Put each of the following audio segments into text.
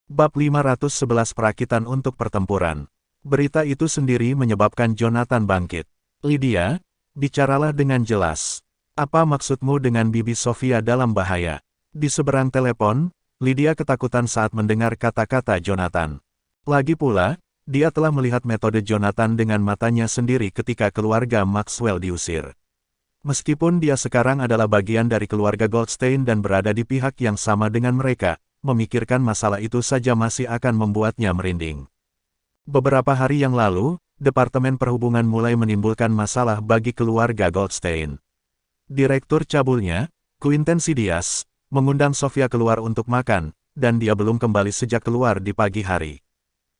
Bab 511 Perakitan untuk Pertempuran. Berita itu sendiri menyebabkan Jonathan bangkit. Lydia, bicaralah dengan jelas. Apa maksudmu dengan Bibi Sofia dalam bahaya? Di seberang telepon, Lydia ketakutan saat mendengar kata-kata Jonathan. Lagi pula, dia telah melihat metode Jonathan dengan matanya sendiri ketika keluarga Maxwell diusir. Meskipun dia sekarang adalah bagian dari keluarga Goldstein dan berada di pihak yang sama dengan mereka, memikirkan masalah itu saja masih akan membuatnya merinding. Beberapa hari yang lalu, Departemen Perhubungan mulai menimbulkan masalah bagi keluarga Goldstein. Direktur cabulnya, Quinten Sidious, mengundang Sofia keluar untuk makan, dan dia belum kembali sejak keluar di pagi hari.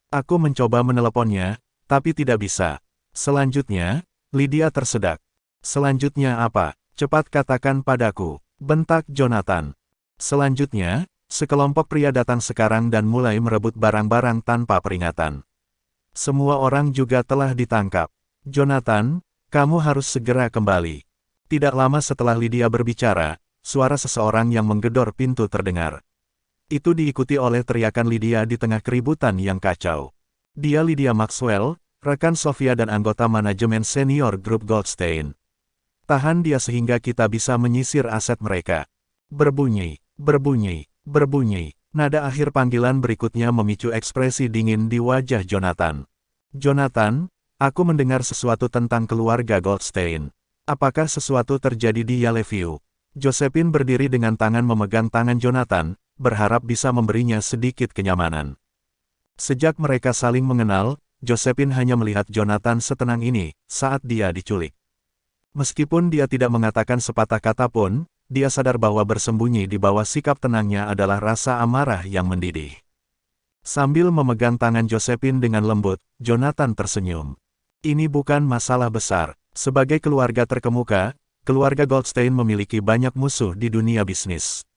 Aku mencoba meneleponnya, tapi tidak bisa. Selanjutnya, Lydia tersedak. Selanjutnya apa? Cepat katakan padaku, bentak Jonathan. Selanjutnya, sekelompok pria datang sekarang dan mulai merebut barang-barang tanpa peringatan. Semua orang juga telah ditangkap. Jonathan, kamu harus segera kembali. Tidak lama setelah Lydia berbicara, suara seseorang yang menggedor pintu terdengar. Itu diikuti oleh teriakan Lydia di tengah keributan yang kacau. Dia Lydia Maxwell, rekan Sofia dan anggota manajemen senior grup Goldstein. Tahan dia sehingga kita bisa menyisir aset mereka. Berbunyi, berbunyi, berbunyi. Nada akhir panggilan berikutnya memicu ekspresi dingin di wajah Jonathan. Jonathan, aku mendengar sesuatu tentang keluarga Goldstein. Apakah sesuatu terjadi di Yellowview? Josephine berdiri dengan tangan memegang tangan Jonathan, berharap bisa memberinya sedikit kenyamanan. Sejak mereka saling mengenal, Josephine hanya melihat Jonathan setenang ini saat dia diculik. Meskipun dia tidak mengatakan sepatah kata pun, dia sadar bahwa bersembunyi di bawah sikap tenangnya adalah rasa amarah yang mendidih. Sambil memegang tangan Josephine dengan lembut, Jonathan tersenyum. Ini bukan masalah besar. Sebagai keluarga terkemuka, keluarga Goldstein memiliki banyak musuh di dunia bisnis.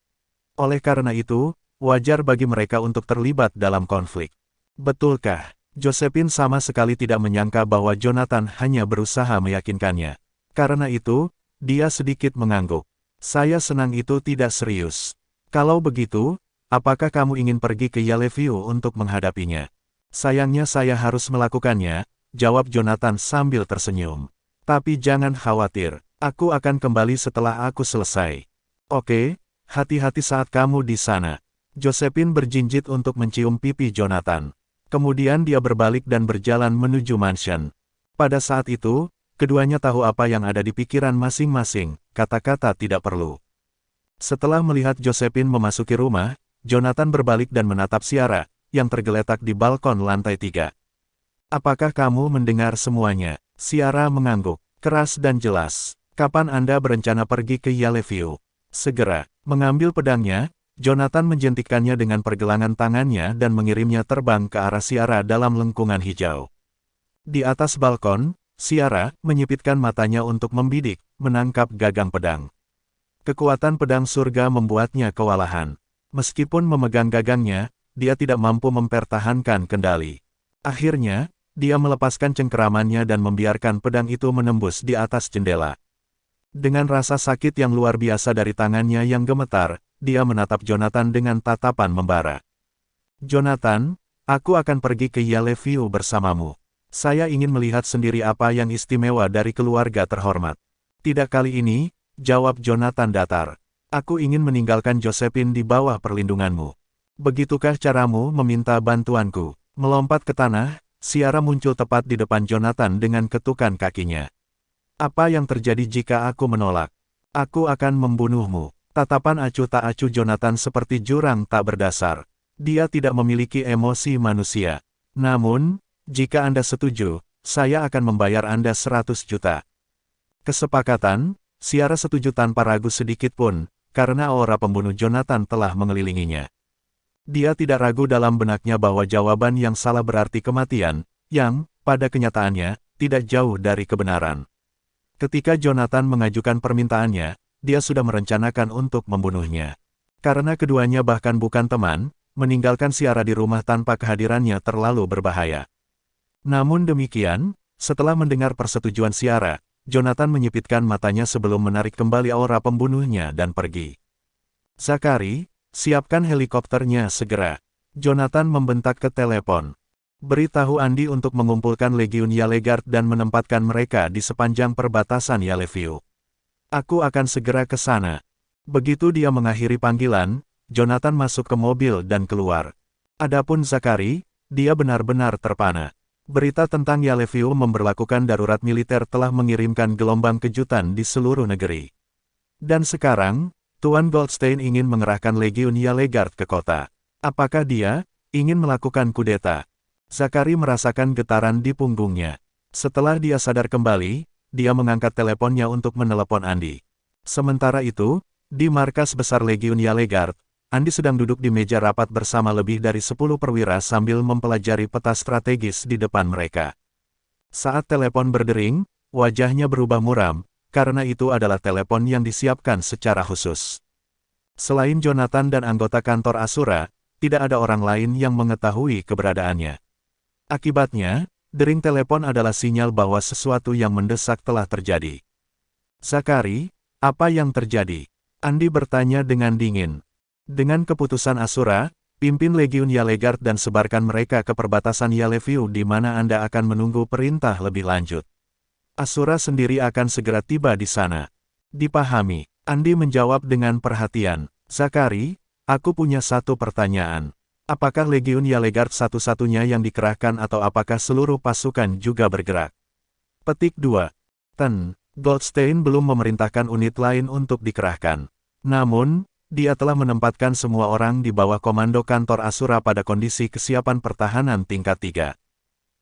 Oleh karena itu, wajar bagi mereka untuk terlibat dalam konflik. Betulkah? Josephine sama sekali tidak menyangka bahwa Jonathan hanya berusaha meyakinkannya. Karena itu, dia sedikit mengangguk. Saya senang itu tidak serius. Kalau begitu, apakah kamu ingin pergi ke Yellowview untuk menghadapinya? Sayangnya saya harus melakukannya, jawab Jonathan sambil tersenyum. Tapi jangan khawatir, aku akan kembali setelah aku selesai. Oke, hati-hati saat kamu di sana. Josephine berjinjit untuk mencium pipi Jonathan. Kemudian dia berbalik dan berjalan menuju mansion. Pada saat itu, keduanya tahu apa yang ada di pikiran masing-masing, kata-kata tidak perlu. Setelah melihat Josephine memasuki rumah, Jonathan berbalik dan menatap Ciara, yang tergeletak di balkon lantai 3. Apakah kamu mendengar semuanya? Ciara mengangguk, keras dan jelas. Kapan Anda berencana pergi ke Yellowview? Segera. Mengambil pedangnya, Jonathan menjentikkannya dengan pergelangan tangannya dan mengirimnya terbang ke arah Ciara dalam lengkungan hijau. Di atas balkon, Ciara menyipitkan matanya untuk membidik, menangkap gagang pedang. Kekuatan pedang surga membuatnya kewalahan. Meskipun memegang gagangnya, dia tidak mampu mempertahankan kendali. Akhirnya, dia melepaskan cengkeramannya dan membiarkan pedang itu menembus di atas jendela. Dengan rasa sakit yang luar biasa dari tangannya yang gemetar, dia menatap Jonathan dengan tatapan membara. Jonathan, aku akan pergi ke Yellowview bersamamu. Saya ingin melihat sendiri apa yang istimewa dari keluarga terhormat. Tidak kali ini, jawab Jonathan datar. Aku ingin meninggalkan Josephine di bawah perlindunganmu. Begitukah caramu meminta bantuanku? Melompat ke tanah, Ciara muncul tepat di depan Jonathan dengan ketukan kakinya. Apa yang terjadi jika aku menolak? Aku akan membunuhmu. Tatapan acuh tak acuh Jonathan seperti jurang tak berdasar. Dia tidak memiliki emosi manusia. Namun, jika Anda setuju, saya akan membayar Anda 100 juta. Kesepakatan, Ciara setuju tanpa ragu sedikit pun, karena aura pembunuh Jonathan telah mengelilinginya. Dia tidak ragu dalam benaknya bahwa jawaban yang salah berarti kematian, yang, pada kenyataannya, tidak jauh dari kebenaran. Ketika Jonathan mengajukan permintaannya, dia sudah merencanakan untuk membunuhnya. Karena keduanya bahkan bukan teman, meninggalkan Ciara di rumah tanpa kehadirannya terlalu berbahaya. Namun demikian, setelah mendengar persetujuan Ciara, Jonathan menyipitkan matanya sebelum menarik kembali aura pembunuhnya dan pergi. Zachary, siapkan helikopternya segera. Jonathan membentak ke telepon. Beritahu Andi untuk mengumpulkan Legiun Yalegard dan menempatkan mereka di sepanjang perbatasan Yaleview. Aku akan segera ke sana. Begitu dia mengakhiri panggilan, Jonathan masuk ke mobil dan keluar. Adapun Zakari, dia benar-benar terpana. Berita tentang Yaleview memberlakukan darurat militer telah mengirimkan gelombang kejutan di seluruh negeri. Dan sekarang, Tuan Goldstein ingin mengerahkan Legiun Yalegard ke kota. Apakah dia ingin melakukan kudeta? Zakari merasakan getaran di punggungnya. Setelah dia sadar kembali, dia mengangkat teleponnya untuk menelepon Andi. Sementara itu, di markas besar Legiun Yalegard, Andi sedang duduk di meja rapat bersama lebih dari 10 perwira sambil mempelajari peta strategis di depan mereka. Saat telepon berdering, wajahnya berubah muram, karena itu adalah telepon yang disiapkan secara khusus. Selain Jonathan dan anggota kantor Asura, tidak ada orang lain yang mengetahui keberadaannya. Akibatnya, dering telepon adalah sinyal bahwa sesuatu yang mendesak telah terjadi. Zakari, apa yang terjadi? Andi bertanya dengan dingin. Dengan keputusan Asura, pimpin Legiun Yalegard dan sebarkan mereka ke perbatasan Yaleview di mana Anda akan menunggu perintah lebih lanjut. Asura sendiri akan segera tiba di sana. Dipahami. Andi menjawab dengan perhatian. Zakari, aku punya satu pertanyaan. Apakah Legiun Yalegard satu-satunya yang dikerahkan atau apakah seluruh pasukan juga bergerak? Petik 2. Goldstein belum memerintahkan unit lain untuk dikerahkan. Namun, dia telah menempatkan semua orang di bawah komando kantor Asura pada kondisi kesiapan pertahanan tingkat 3.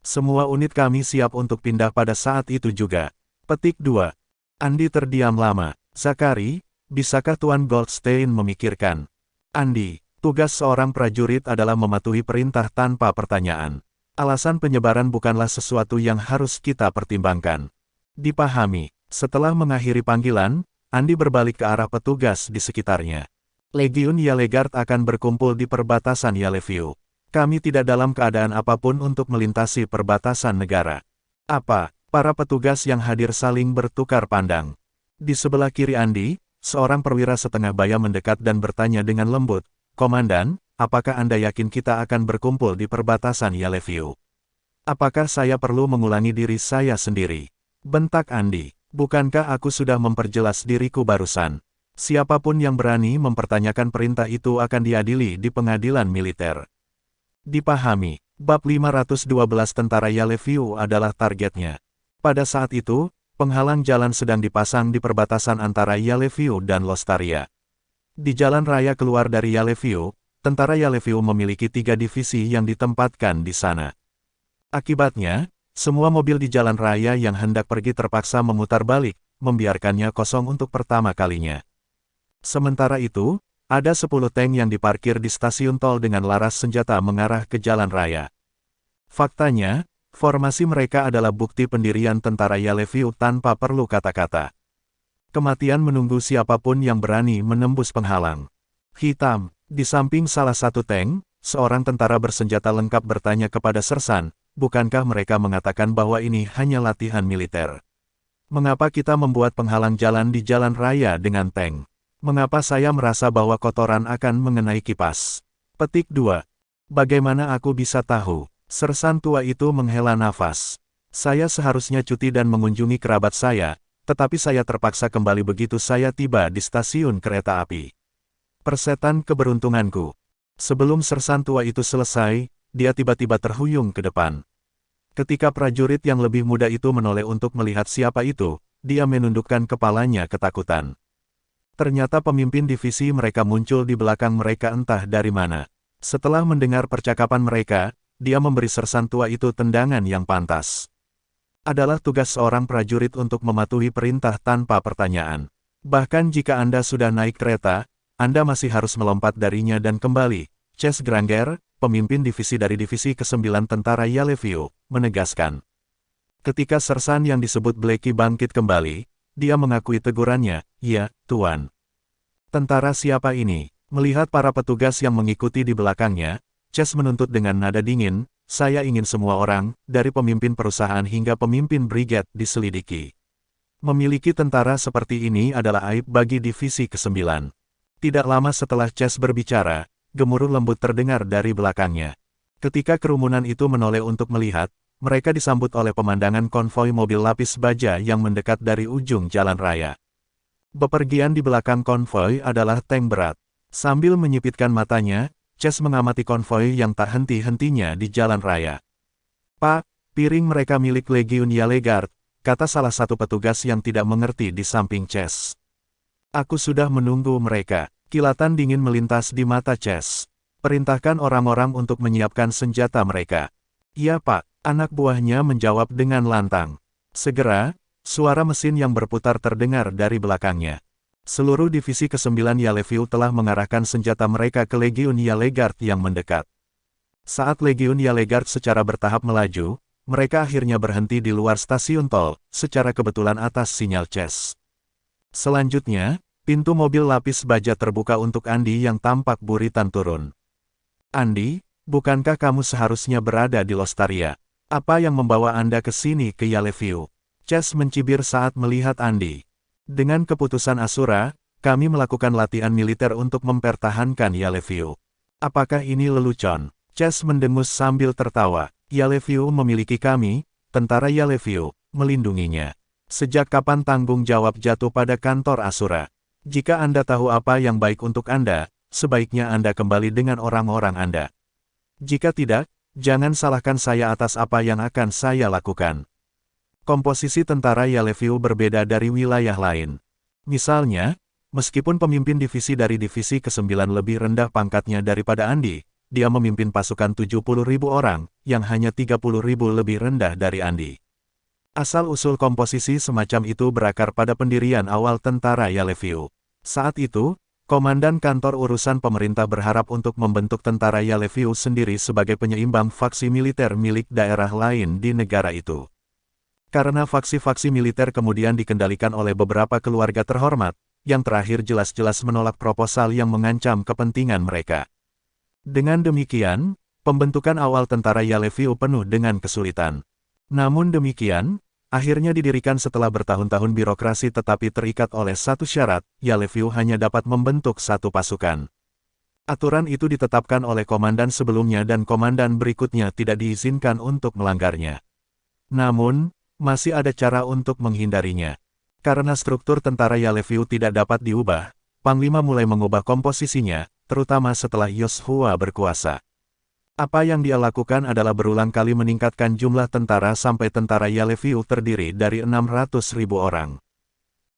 Semua unit kami siap untuk pindah pada saat itu juga. Petik 2. Andi terdiam lama. Zakari, bisakah Tuan Goldstein memikirkan? Andi, tugas seorang prajurit adalah mematuhi perintah tanpa pertanyaan. Alasan penyebaran bukanlah sesuatu yang harus kita pertimbangkan. Dipahami. Setelah mengakhiri panggilan, Andi berbalik ke arah petugas di sekitarnya. Legiun Yalegard akan berkumpul di perbatasan Yaleview. Kami tidak dalam keadaan apapun untuk melintasi perbatasan negara. Apa? Para petugas yang hadir saling bertukar pandang. Di sebelah kiri Andi, seorang perwira setengah baya mendekat dan bertanya dengan lembut, Komandan, apakah Anda yakin kita akan berkumpul di perbatasan Yaleview? Apakah saya perlu mengulangi diri saya sendiri? Bentak Andi. Bukankah aku sudah memperjelas diriku barusan? Siapapun yang berani mempertanyakan perintah itu akan diadili di pengadilan militer. Dipahami, bab 512 tentara Yaleview adalah targetnya. Pada saat itu, penghalang jalan sedang dipasang di perbatasan antara Yaleview dan Lostaria. Di jalan raya keluar dari Yaleview, tentara Yaleview memiliki 3 divisi yang ditempatkan di sana. Akibatnya, semua mobil di jalan raya yang hendak pergi terpaksa memutar balik, membiarkannya kosong untuk pertama kalinya. Sementara itu, ada 10 tank yang diparkir di stasiun tol dengan laras senjata mengarah ke jalan raya. Faktanya, formasi mereka adalah bukti pendirian tentara Yaleview tanpa perlu kata-kata. Kematian menunggu siapapun yang berani menembus penghalang. Hitam, di samping salah satu tank, seorang tentara bersenjata lengkap bertanya kepada Sersan, bukankah mereka mengatakan bahwa ini hanya latihan militer? Mengapa kita membuat penghalang jalan di jalan raya dengan tank? Mengapa saya merasa bahwa kotoran akan mengenai kipas? Petik 2. Bagaimana aku bisa tahu? Sersan tua itu menghela nafas. Saya seharusnya cuti dan mengunjungi kerabat saya, tetapi saya terpaksa kembali begitu saya tiba di stasiun kereta api. Persetan keberuntunganku. Sebelum sersan tua itu selesai, dia tiba-tiba terhuyung ke depan. Ketika prajurit yang lebih muda itu menoleh untuk melihat siapa itu, dia menundukkan kepalanya ketakutan. Ternyata pemimpin divisi mereka muncul di belakang mereka entah dari mana. Setelah mendengar percakapan mereka, dia memberi sersan tua itu tendangan yang pantas. Adalah tugas seorang prajurit untuk mematuhi perintah tanpa pertanyaan. Bahkan jika Anda sudah naik kereta, Anda masih harus melompat darinya dan kembali. Ches Granger, pemimpin divisi dari divisi ke-9 tentara Yaleview, menegaskan. Ketika sersan yang disebut Blackie bangkit kembali, dia mengakui tegurannya, "Ya, Tuan." Tentara siapa ini? Melihat para petugas yang mengikuti di belakangnya, Ches menuntut dengan nada dingin, "Saya ingin semua orang, dari pemimpin perusahaan hingga pemimpin brigade, diselidiki. Memiliki tentara seperti ini adalah aib bagi divisi ke-9. Tidak lama setelah Ches berbicara, gemuruh lembut terdengar dari belakangnya. Ketika kerumunan itu menoleh untuk melihat, mereka disambut oleh pemandangan konvoi mobil lapis baja yang mendekat dari ujung jalan raya. Bepergian di belakang konvoi adalah tank berat. Sambil menyipitkan matanya, Chase mengamati konvoi yang tak henti-hentinya di jalan raya. "Pak, piring mereka milik Legiun Yalegard," kata salah satu petugas yang tidak mengerti di samping Chase. "Aku sudah menunggu mereka." Kilatan dingin melintas di mata Chase. "Perintahkan orang-orang untuk menyiapkan senjata mereka." "Iya Pak," anak buahnya menjawab dengan lantang. Segera, suara mesin yang berputar terdengar dari belakangnya. Seluruh divisi ke-9 Yaleviu telah mengarahkan senjata mereka ke Legiun Yalegard yang mendekat. Saat Legiun Yalegard secara bertahap melaju, mereka akhirnya berhenti di luar stasiun tol, secara kebetulan atas sinyal Chase. Selanjutnya, pintu mobil lapis baja terbuka untuk Andi yang tampak buritan turun. "Andi, bukankah kamu seharusnya berada di Lostaria? Apa yang membawa Anda ke sini ke Yaleviu?" Chase mencibir saat melihat Andi. "Dengan keputusan Asura, kami melakukan latihan militer untuk mempertahankan Yaleviu. Apakah ini lelucon?" Chase mendengus sambil tertawa. "Yaleviu memiliki kami, tentara Yaleviu, melindunginya. Sejak kapan tanggung jawab jatuh pada kantor Asura? Jika Anda tahu apa yang baik untuk Anda, sebaiknya Anda kembali dengan orang-orang Anda. Jika tidak, jangan salahkan saya atas apa yang akan saya lakukan." Komposisi tentara Yaleviu berbeda dari wilayah lain. Misalnya, meskipun pemimpin divisi dari divisi ke-9 lebih rendah pangkatnya daripada Andi, dia memimpin pasukan 70.000 orang, yang hanya 30.000 lebih rendah dari Andi. Asal-usul komposisi semacam itu berakar pada pendirian awal tentara Yaleviu. Saat itu, Komandan Kantor Urusan Pemerintah berharap untuk membentuk tentara Yaleviu sendiri sebagai penyeimbang faksi militer milik daerah lain di negara itu. Karena faksi-faksi militer kemudian dikendalikan oleh beberapa keluarga terhormat, yang terakhir jelas-jelas menolak proposal yang mengancam kepentingan mereka. Dengan demikian, pembentukan awal tentara Yaleviu penuh dengan kesulitan. Namun demikian, akhirnya didirikan setelah bertahun-tahun birokrasi tetapi terikat oleh satu syarat, Yaleviu hanya dapat membentuk satu pasukan. Aturan itu ditetapkan oleh komandan sebelumnya dan komandan berikutnya tidak diizinkan untuk melanggarnya. Namun, masih ada cara untuk menghindarinya. Karena struktur tentara Yaleviu tidak dapat diubah, Panglima mulai mengubah komposisinya, terutama setelah Yoshua berkuasa. Apa yang dia lakukan adalah berulang kali meningkatkan jumlah tentara sampai tentara Yaleviu terdiri dari 600.000 orang.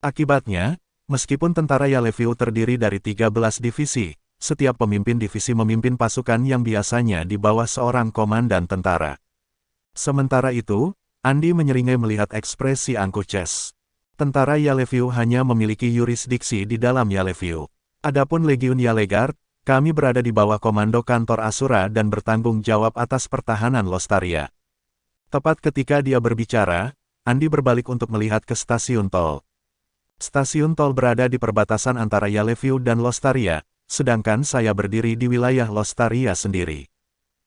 Akibatnya, meskipun tentara Yaleviu terdiri dari 13 divisi, setiap pemimpin divisi memimpin pasukan yang biasanya di bawah seorang komandan tentara. Sementara itu, Andi menyeringai melihat ekspresi angkuh Chase. Tentara Yaleviu hanya memiliki yurisdiksi di dalam Yaleviu. Adapun Legiun Yalegard, kami berada di bawah komando kantor Asura dan bertanggung jawab atas pertahanan Lostaria. Tepat ketika dia berbicara, Andi berbalik untuk melihat ke stasiun tol. Stasiun tol berada di perbatasan antara Yaleviu dan Lostaria, sedangkan saya berdiri di wilayah Lostaria sendiri.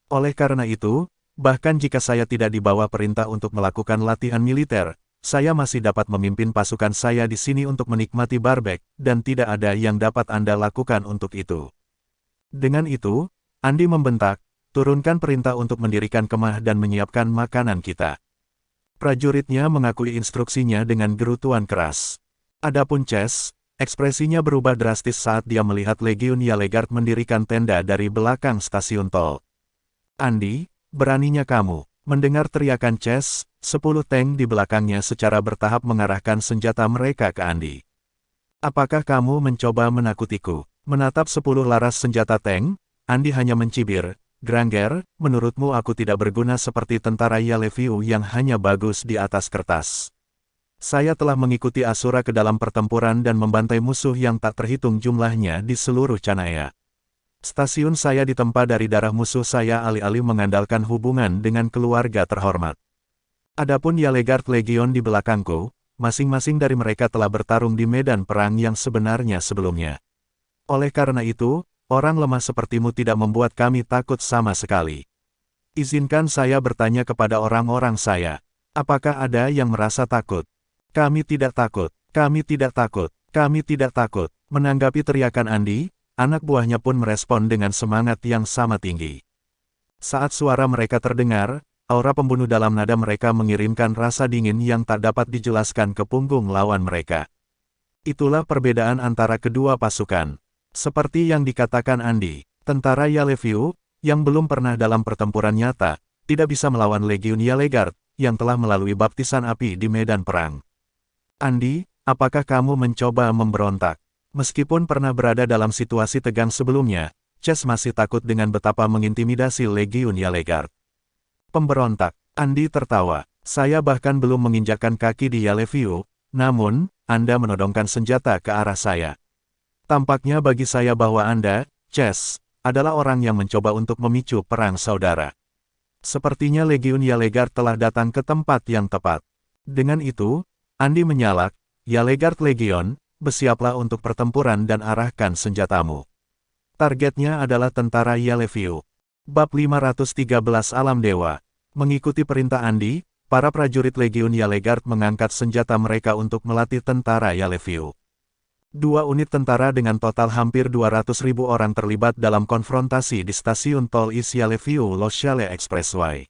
Oleh karena itu, bahkan jika saya tidak dibawa perintah untuk melakukan latihan militer, saya masih dapat memimpin pasukan saya di sini untuk menikmati barbek, dan tidak ada yang dapat Anda lakukan untuk itu. Dengan itu, Andi membentak, turunkan perintah untuk mendirikan kemah dan menyiapkan makanan kita. Prajuritnya mengakui instruksinya dengan gerutuan keras. Adapun Chase, ekspresinya berubah drastis saat dia melihat Legiun Yalegard mendirikan tenda dari belakang stasiun tol. "Andi, beraninya kamu." Mendengar teriakan Chase, 10 tank di belakangnya secara bertahap mengarahkan senjata mereka ke Andi. "Apakah kamu mencoba menakutiku?" Menatap 10 laras senjata tank, Andi hanya mencibir, "Granger, menurutmu aku tidak berguna seperti tentara Yaleviu yang hanya bagus di atas kertas. Saya telah mengikuti Asura ke dalam pertempuran dan membantai musuh yang tak terhitung jumlahnya di seluruh Canaya. Stasiun saya ditempa dari darah musuh saya alih-alih mengandalkan hubungan dengan keluarga terhormat. Adapun Yalegard Legion di belakangku, masing-masing dari mereka telah bertarung di medan perang yang sebenarnya sebelumnya. Oleh karena itu, orang lemah sepertimu tidak membuat kami takut sama sekali. Izinkan saya bertanya kepada orang-orang saya, apakah ada yang merasa takut?" "Kami tidak takut, kami tidak takut, kami tidak takut." Menanggapi teriakan Andi, anak buahnya pun merespon dengan semangat yang sama tinggi. Saat suara mereka terdengar, aura pembunuh dalam nada mereka mengirimkan rasa dingin yang tak dapat dijelaskan ke punggung lawan mereka. Itulah perbedaan antara kedua pasukan. Seperti yang dikatakan Andi, tentara Yaleviu, yang belum pernah dalam pertempuran nyata, tidak bisa melawan Legiun Yalegard, yang telah melalui baptisan api di medan perang. Andi, apakah kamu mencoba memberontak? Meskipun pernah berada dalam situasi tegang sebelumnya, Chess masih takut dengan betapa mengintimidasi Legiun Yalegard. Pemberontak, Andi tertawa. Saya bahkan belum menginjakkan kaki di Yaleviu, namun, Anda menodongkan senjata ke arah saya. Tampaknya bagi saya bahwa Anda, Chess, adalah orang yang mencoba untuk memicu perang saudara. Sepertinya Legiun Yalegard telah datang ke tempat yang tepat. Dengan itu, Andi menyalak, Yalegard Legion, bersiaplah untuk pertempuran dan arahkan senjatamu. Targetnya adalah tentara Yaleviu. Bab 513 Alam Dewa. Mengikuti perintah Andi, para prajurit Legiun Yalegard mengangkat senjata mereka untuk melatih tentara Yaleviu. 2 unit tentara dengan total hampir 200.000 orang terlibat dalam konfrontasi di stasiun tol East Yaleviu Lochale Expressway.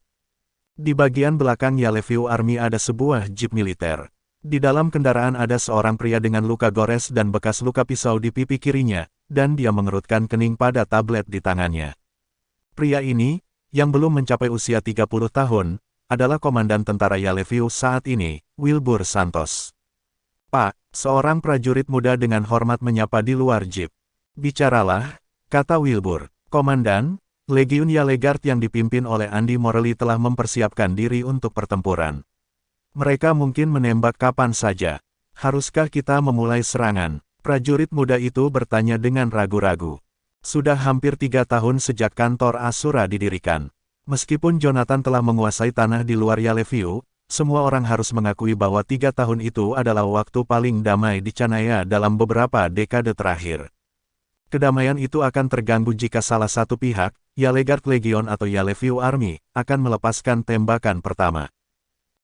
Di bagian belakang Yaleviu Army ada sebuah jeep militer. Di dalam kendaraan ada seorang pria dengan luka gores dan bekas luka pisau di pipi kirinya, dan dia mengerutkan kening pada tablet di tangannya. Pria ini, yang belum mencapai usia 30 tahun, adalah komandan tentara Yaleviu saat ini, Wilbur Santos. Pak, seorang prajurit muda dengan hormat menyapa di luar jeep. Bicaralah, kata Wilbur. Komandan, Legiun Yalegard yang dipimpin oleh Andi Morelli telah mempersiapkan diri untuk pertempuran. Mereka mungkin menembak kapan saja. Haruskah kita memulai serangan? Prajurit muda itu bertanya dengan ragu-ragu. Sudah hampir 3 tahun sejak kantor Asura didirikan. Meskipun Jonathan telah menguasai tanah di luar Yaleviu, semua orang harus mengakui bahwa 3 tahun itu adalah waktu paling damai di Canaya dalam beberapa dekade terakhir. Kedamaian itu akan terganggu jika salah satu pihak, Yalegard Legion atau Yaleviu Army, akan melepaskan tembakan pertama.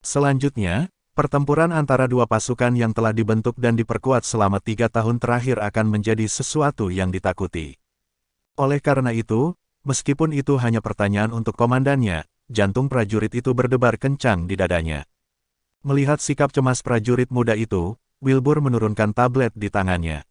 Selanjutnya, pertempuran antara dua pasukan yang telah dibentuk dan diperkuat selama 3 tahun terakhir akan menjadi sesuatu yang ditakuti. Oleh karena itu, meskipun itu hanya pertanyaan untuk komandannya, jantung prajurit itu berdebar kencang di dadanya. Melihat sikap cemas prajurit muda itu, Wilbur menurunkan tablet di tangannya.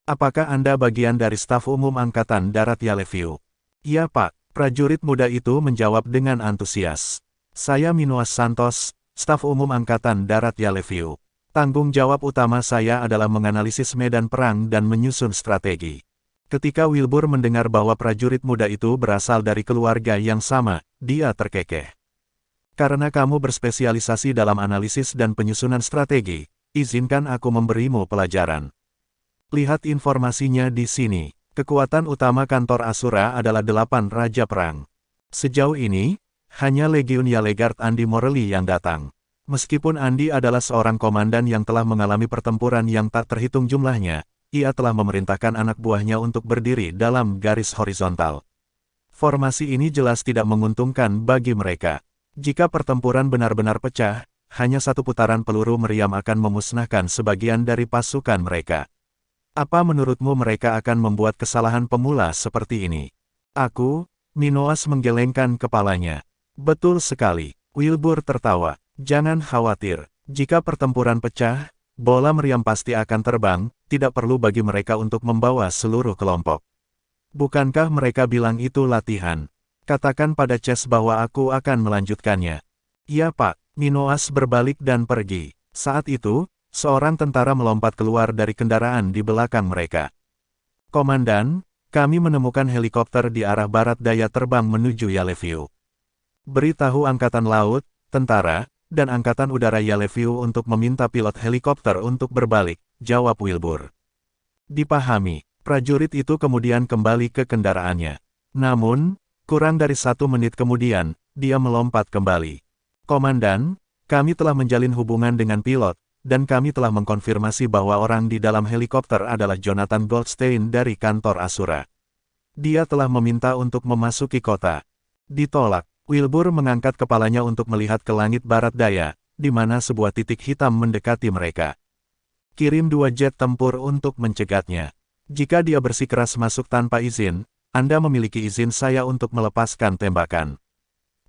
Apakah Anda bagian dari staf umum Angkatan Darat Yaleviu? Iya Pak, prajurit muda itu menjawab dengan antusias. Saya Minoas Santos, staf umum Angkatan Darat Yaleviu. Tanggung jawab utama saya adalah menganalisis medan perang dan menyusun strategi. Ketika Wilbur mendengar bahwa prajurit muda itu berasal dari keluarga yang sama, dia terkekeh. Karena kamu berspesialisasi dalam analisis dan penyusunan strategi, izinkan aku memberimu pelajaran. Lihat informasinya di sini. Kekuatan utama kantor Asura adalah 8 Raja Perang. Sejauh ini, hanya Legiun Yalegard Andi Morelli yang datang. Meskipun Andi adalah seorang komandan yang telah mengalami pertempuran yang tak terhitung jumlahnya, ia telah memerintahkan anak buahnya untuk berdiri dalam garis horizontal. Formasi ini jelas tidak menguntungkan bagi mereka. Jika pertempuran benar-benar pecah, hanya satu putaran peluru meriam akan memusnahkan sebagian dari pasukan mereka. Apa menurutmu mereka akan membuat kesalahan pemula seperti ini? Aku, Minoas menggelengkan kepalanya. Betul sekali, Wilbur tertawa. Jangan khawatir, jika pertempuran pecah, bola meriam pasti akan terbang, tidak perlu bagi mereka untuk membawa seluruh kelompok. Bukankah mereka bilang itu latihan? Katakan pada Chess bahwa aku akan melanjutkannya. Iya Pak, Minoas berbalik dan pergi. Saat itu, seorang tentara melompat keluar dari kendaraan di belakang mereka. Komandan, kami menemukan helikopter di arah barat daya terbang menuju Yaleviu. Beritahu Angkatan Laut, Tentara, dan Angkatan Udara Yaleviu untuk meminta pilot helikopter untuk berbalik, jawab Wilbur. Dipahami, prajurit itu kemudian kembali ke kendaraannya. Namun, kurang dari 1 menit kemudian, dia melompat kembali. Komandan, kami telah menjalin hubungan dengan pilot, dan kami telah mengkonfirmasi bahwa orang di dalam helikopter adalah Jonathan Goldstein dari kantor Asura. Dia telah meminta untuk memasuki kota. Ditolak. Wilbur mengangkat kepalanya untuk melihat ke langit barat daya, di mana sebuah titik hitam mendekati mereka. Kirim 2 jet tempur untuk mencegatnya. Jika dia bersikeras masuk tanpa izin, Anda memiliki izin saya untuk melepaskan tembakan.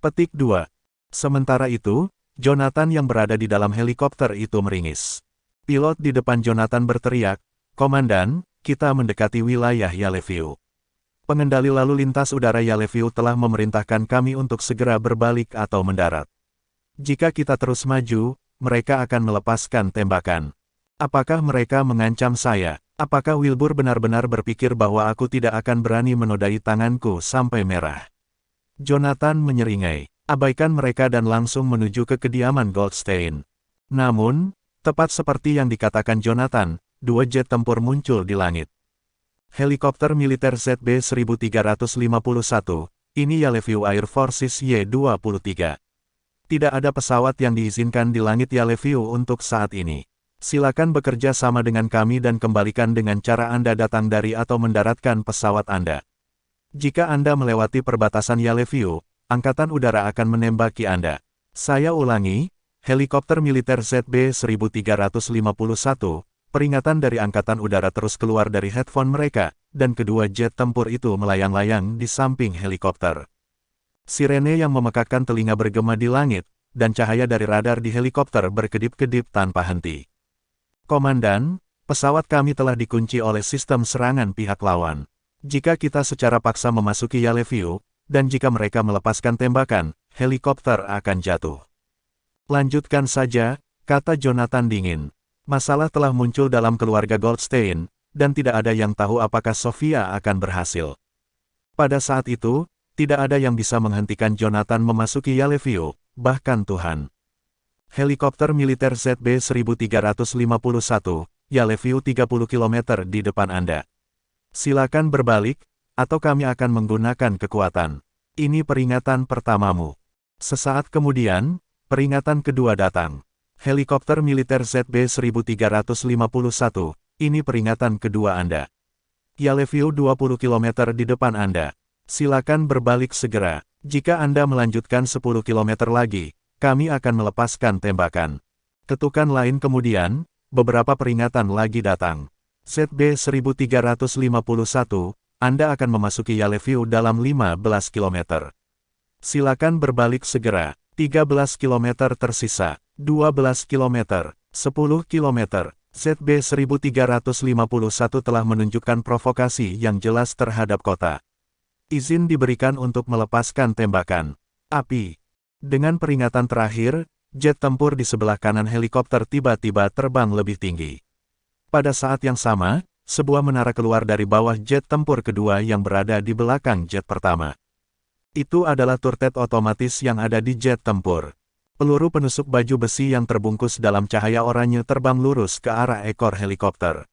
Petik 2. Sementara itu, Jonathan yang berada di dalam helikopter itu meringis. Pilot di depan Jonathan berteriak, "Komandan, kita mendekati wilayah Yellowview. Pengendali lalu lintas udara Yellowview telah memerintahkan kami untuk segera berbalik atau mendarat. Jika kita terus maju, mereka akan melepaskan tembakan. Apakah mereka mengancam saya? Apakah Wilbur benar-benar berpikir bahwa aku tidak akan berani menodai tanganku sampai merah?" Jonathan menyeringai. Abaikan mereka dan langsung menuju ke kediaman Goldstein. Namun, tepat seperti yang dikatakan Jonathan, 2 jet tempur muncul di langit. Helikopter militer ZB-1351, ini Yellowview Air Forces Y-23. Tidak ada pesawat yang diizinkan di langit Yellowview untuk saat ini. Silakan bekerja sama dengan kami dan kembalikan dengan cara Anda datang dari atau mendaratkan pesawat Anda. Jika Anda melewati perbatasan Yellowview, Angkatan Udara akan menembaki Anda. Saya ulangi, helikopter militer ZB-1351, peringatan dari Angkatan Udara terus keluar dari headphone mereka, dan kedua jet tempur itu melayang-layang di samping helikopter. Sirene yang memekakkan telinga bergema di langit, dan cahaya dari radar di helikopter berkedip-kedip tanpa henti. "Komandan, pesawat kami telah dikunci oleh sistem serangan pihak lawan. Jika kita secara paksa memasuki Yellowview, dan jika mereka melepaskan tembakan, helikopter akan jatuh." "Lanjutkan saja," kata Jonathan dingin. Masalah telah muncul dalam keluarga Goldstein, dan tidak ada yang tahu apakah Sofia akan berhasil. Pada saat itu, tidak ada yang bisa menghentikan Jonathan memasuki Yellowview, bahkan Tuhan. Helikopter militer ZB-1351, Yellowview 30 km di depan Anda. Silakan berbalik, atau kami akan menggunakan kekuatan. Ini peringatan pertamamu. Sesaat kemudian, peringatan kedua datang. Helikopter militer ZB-1351, ini peringatan kedua Anda. Yellowview 20 km di depan Anda. Silakan berbalik segera. Jika Anda melanjutkan 10 km lagi, kami akan melepaskan tembakan. Ketukan lain kemudian, beberapa peringatan lagi datang. ZB-1351, Anda akan memasuki Yellowview dalam 15 km. Silakan berbalik segera. 13 km tersisa. 12 km. 10 km. ZB-1351 telah menunjukkan provokasi yang jelas terhadap kota. Izin diberikan untuk melepaskan tembakan. Api. Dengan peringatan terakhir, jet tempur di sebelah kanan helikopter tiba-tiba terbang lebih tinggi. Pada saat yang sama, sebuah menara keluar dari bawah jet tempur kedua yang berada di belakang jet pertama. Itu adalah turret otomatis yang ada di jet tempur. Peluru penusuk baju besi yang terbungkus dalam cahaya oranye terbang lurus ke arah ekor helikopter.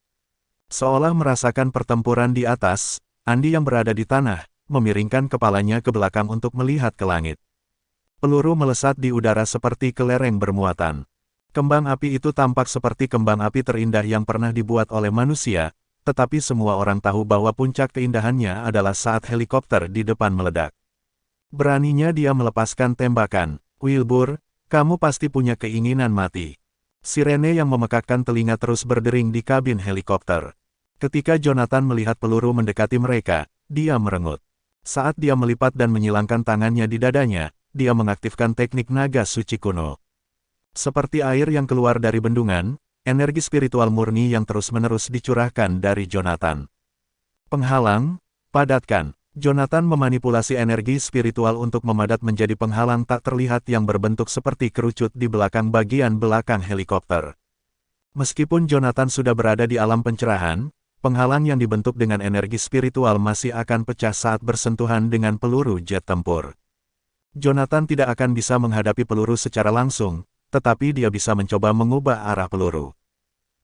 Seolah merasakan pertempuran di atas, Andy yang berada di tanah, memiringkan kepalanya ke belakang untuk melihat ke langit. Peluru melesat di udara seperti kelereng bermuatan. Kembang api itu tampak seperti kembang api terindah yang pernah dibuat oleh manusia, tetapi semua orang tahu bahwa puncak keindahannya adalah saat helikopter di depan meledak. Beraninya dia melepaskan tembakan. "Wilbur, kamu pasti punya keinginan mati." Sirene yang memekakkan telinga terus berdering di kabin helikopter. Ketika Jonathan melihat peluru mendekati mereka, dia merengut. Saat dia melipat dan menyilangkan tangannya di dadanya, dia mengaktifkan teknik naga suci kuno. Seperti air yang keluar dari bendungan, energi spiritual murni yang terus-menerus dicurahkan dari Jonathan. Penghalang, padatkan. Jonathan memanipulasi energi spiritual untuk memadat menjadi penghalang tak terlihat yang berbentuk seperti kerucut di belakang bagian belakang helikopter. Meskipun Jonathan sudah berada di alam pencerahan, penghalang yang dibentuk dengan energi spiritual masih akan pecah saat bersentuhan dengan peluru jet tempur. Jonathan tidak akan bisa menghadapi peluru secara langsung, tetapi dia bisa mencoba mengubah arah peluru.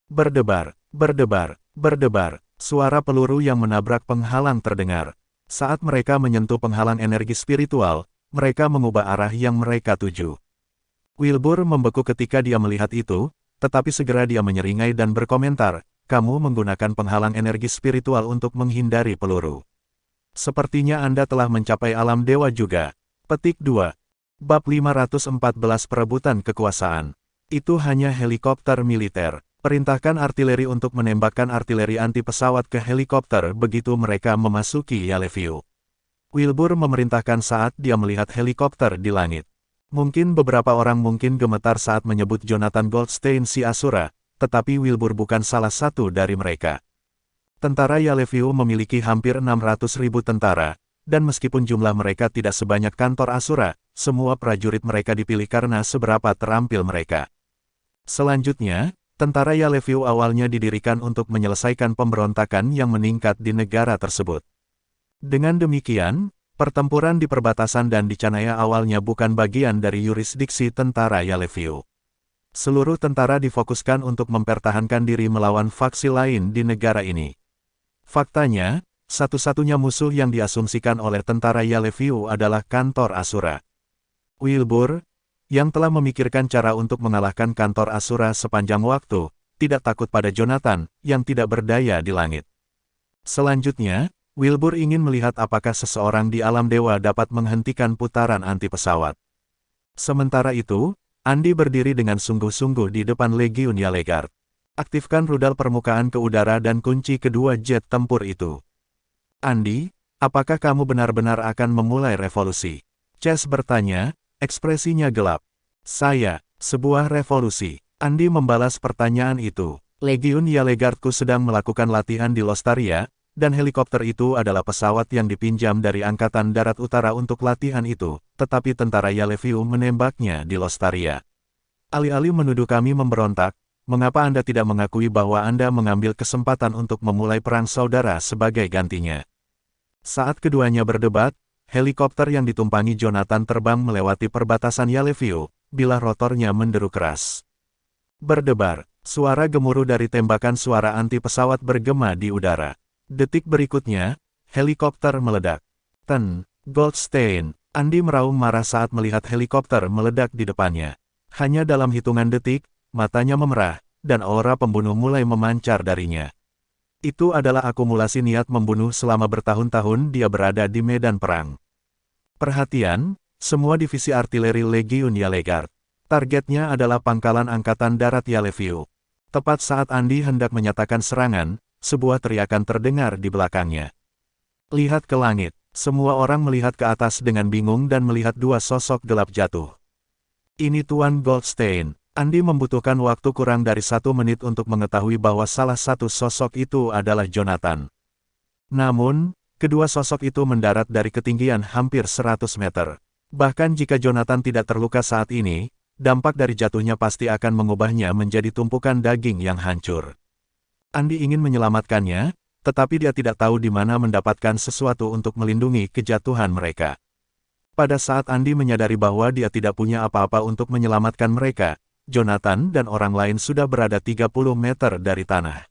Berdebar, berdebar, berdebar, suara peluru yang menabrak penghalang terdengar. Saat mereka menyentuh penghalang energi spiritual, mereka mengubah arah yang mereka tuju. Wilbur membeku ketika dia melihat itu, tetapi segera dia menyeringai dan berkomentar, "Kamu menggunakan penghalang energi spiritual untuk menghindari peluru. Sepertinya Anda telah mencapai alam dewa juga." Petik 2. Bab 514 Perebutan Kekuasaan. Itu hanya helikopter militer. Perintahkan artileri untuk menembakkan artileri anti pesawat ke helikopter begitu mereka memasuki Yellowview. Wilbur memerintahkan saat dia melihat helikopter di langit. Mungkin beberapa orang mungkin gemetar saat menyebut Jonathan Goldstein si Asura, tetapi Wilbur bukan salah satu dari mereka. Tentara Yellowview memiliki hampir 600.000 tentara, dan meskipun jumlah mereka tidak sebanyak kantor Asura, semua prajurit mereka dipilih karena seberapa terampil mereka. Selanjutnya, tentara Yellowview awalnya didirikan untuk menyelesaikan pemberontakan yang meningkat di negara tersebut. Dengan demikian, pertempuran di perbatasan dan di Canaya awalnya bukan bagian dari yurisdiksi tentara Yellowview. Seluruh tentara difokuskan untuk mempertahankan diri melawan faksi lain di negara ini. Faktanya, satu-satunya musuh yang diasumsikan oleh tentara Yellowview adalah kantor Asura. Wilbur, yang telah memikirkan cara untuk mengalahkan kantor Asura sepanjang waktu, tidak takut pada Jonathan, yang tidak berdaya di langit. Selanjutnya, Wilbur ingin melihat apakah seseorang di alam dewa dapat menghentikan putaran anti pesawat. Sementara itu, Andy berdiri dengan sungguh-sungguh di depan Legiun Yaleguard. Aktifkan rudal permukaan ke udara dan kunci kedua jet tempur itu. Andy, apakah kamu benar-benar akan memulai revolusi? Chase bertanya, ekspresinya gelap. Saya, sebuah revolusi. Andy membalas pertanyaan itu. Legiun Yaleguardku sedang melakukan latihan di Lostaria, dan helikopter itu adalah pesawat yang dipinjam dari Angkatan Darat Utara untuk latihan itu, tetapi tentara Yellowview menembaknya di Lostaria. Alih-alih menuduh kami memberontak, mengapa Anda tidak mengakui bahwa Anda mengambil kesempatan untuk memulai perang saudara sebagai gantinya? Saat keduanya berdebat, helikopter yang ditumpangi Jonathan terbang melewati perbatasan Yellowview, bila rotornya menderu keras. Berdebar, suara gemuruh dari tembakan suara anti pesawat bergema di udara. Detik berikutnya, helikopter meledak. Goldstein, Andy meraung marah saat melihat helikopter meledak di depannya. Hanya dalam hitungan detik, matanya memerah, dan aura pembunuh mulai memancar darinya. Itu adalah akumulasi niat membunuh selama bertahun-tahun dia berada di medan perang. Perhatian, semua divisi artileri Legiun Yaleguard. Targetnya adalah pangkalan Angkatan Darat Yellowview. Tepat saat Andy hendak menyatakan serangan, sebuah teriakan terdengar di belakangnya. Lihat ke langit. Semua orang melihat ke atas dengan bingung dan melihat dua sosok gelap jatuh. Ini Tuan Goldstein. Andy membutuhkan waktu kurang dari 1 menit untuk mengetahui bahwa salah satu sosok itu adalah Jonathan. Namun, kedua sosok itu mendarat dari ketinggian hampir 100 meter. Bahkan jika Jonathan tidak terluka saat ini, dampak dari jatuhnya pasti akan mengubahnya menjadi tumpukan daging yang hancur. Andy ingin menyelamatkannya, tetapi dia tidak tahu di mana mendapatkan sesuatu untuk melindungi kejatuhan mereka. Pada saat Andy menyadari bahwa dia tidak punya apa-apa untuk menyelamatkan mereka, Jonathan dan orang lain sudah berada 30 meter dari tanah.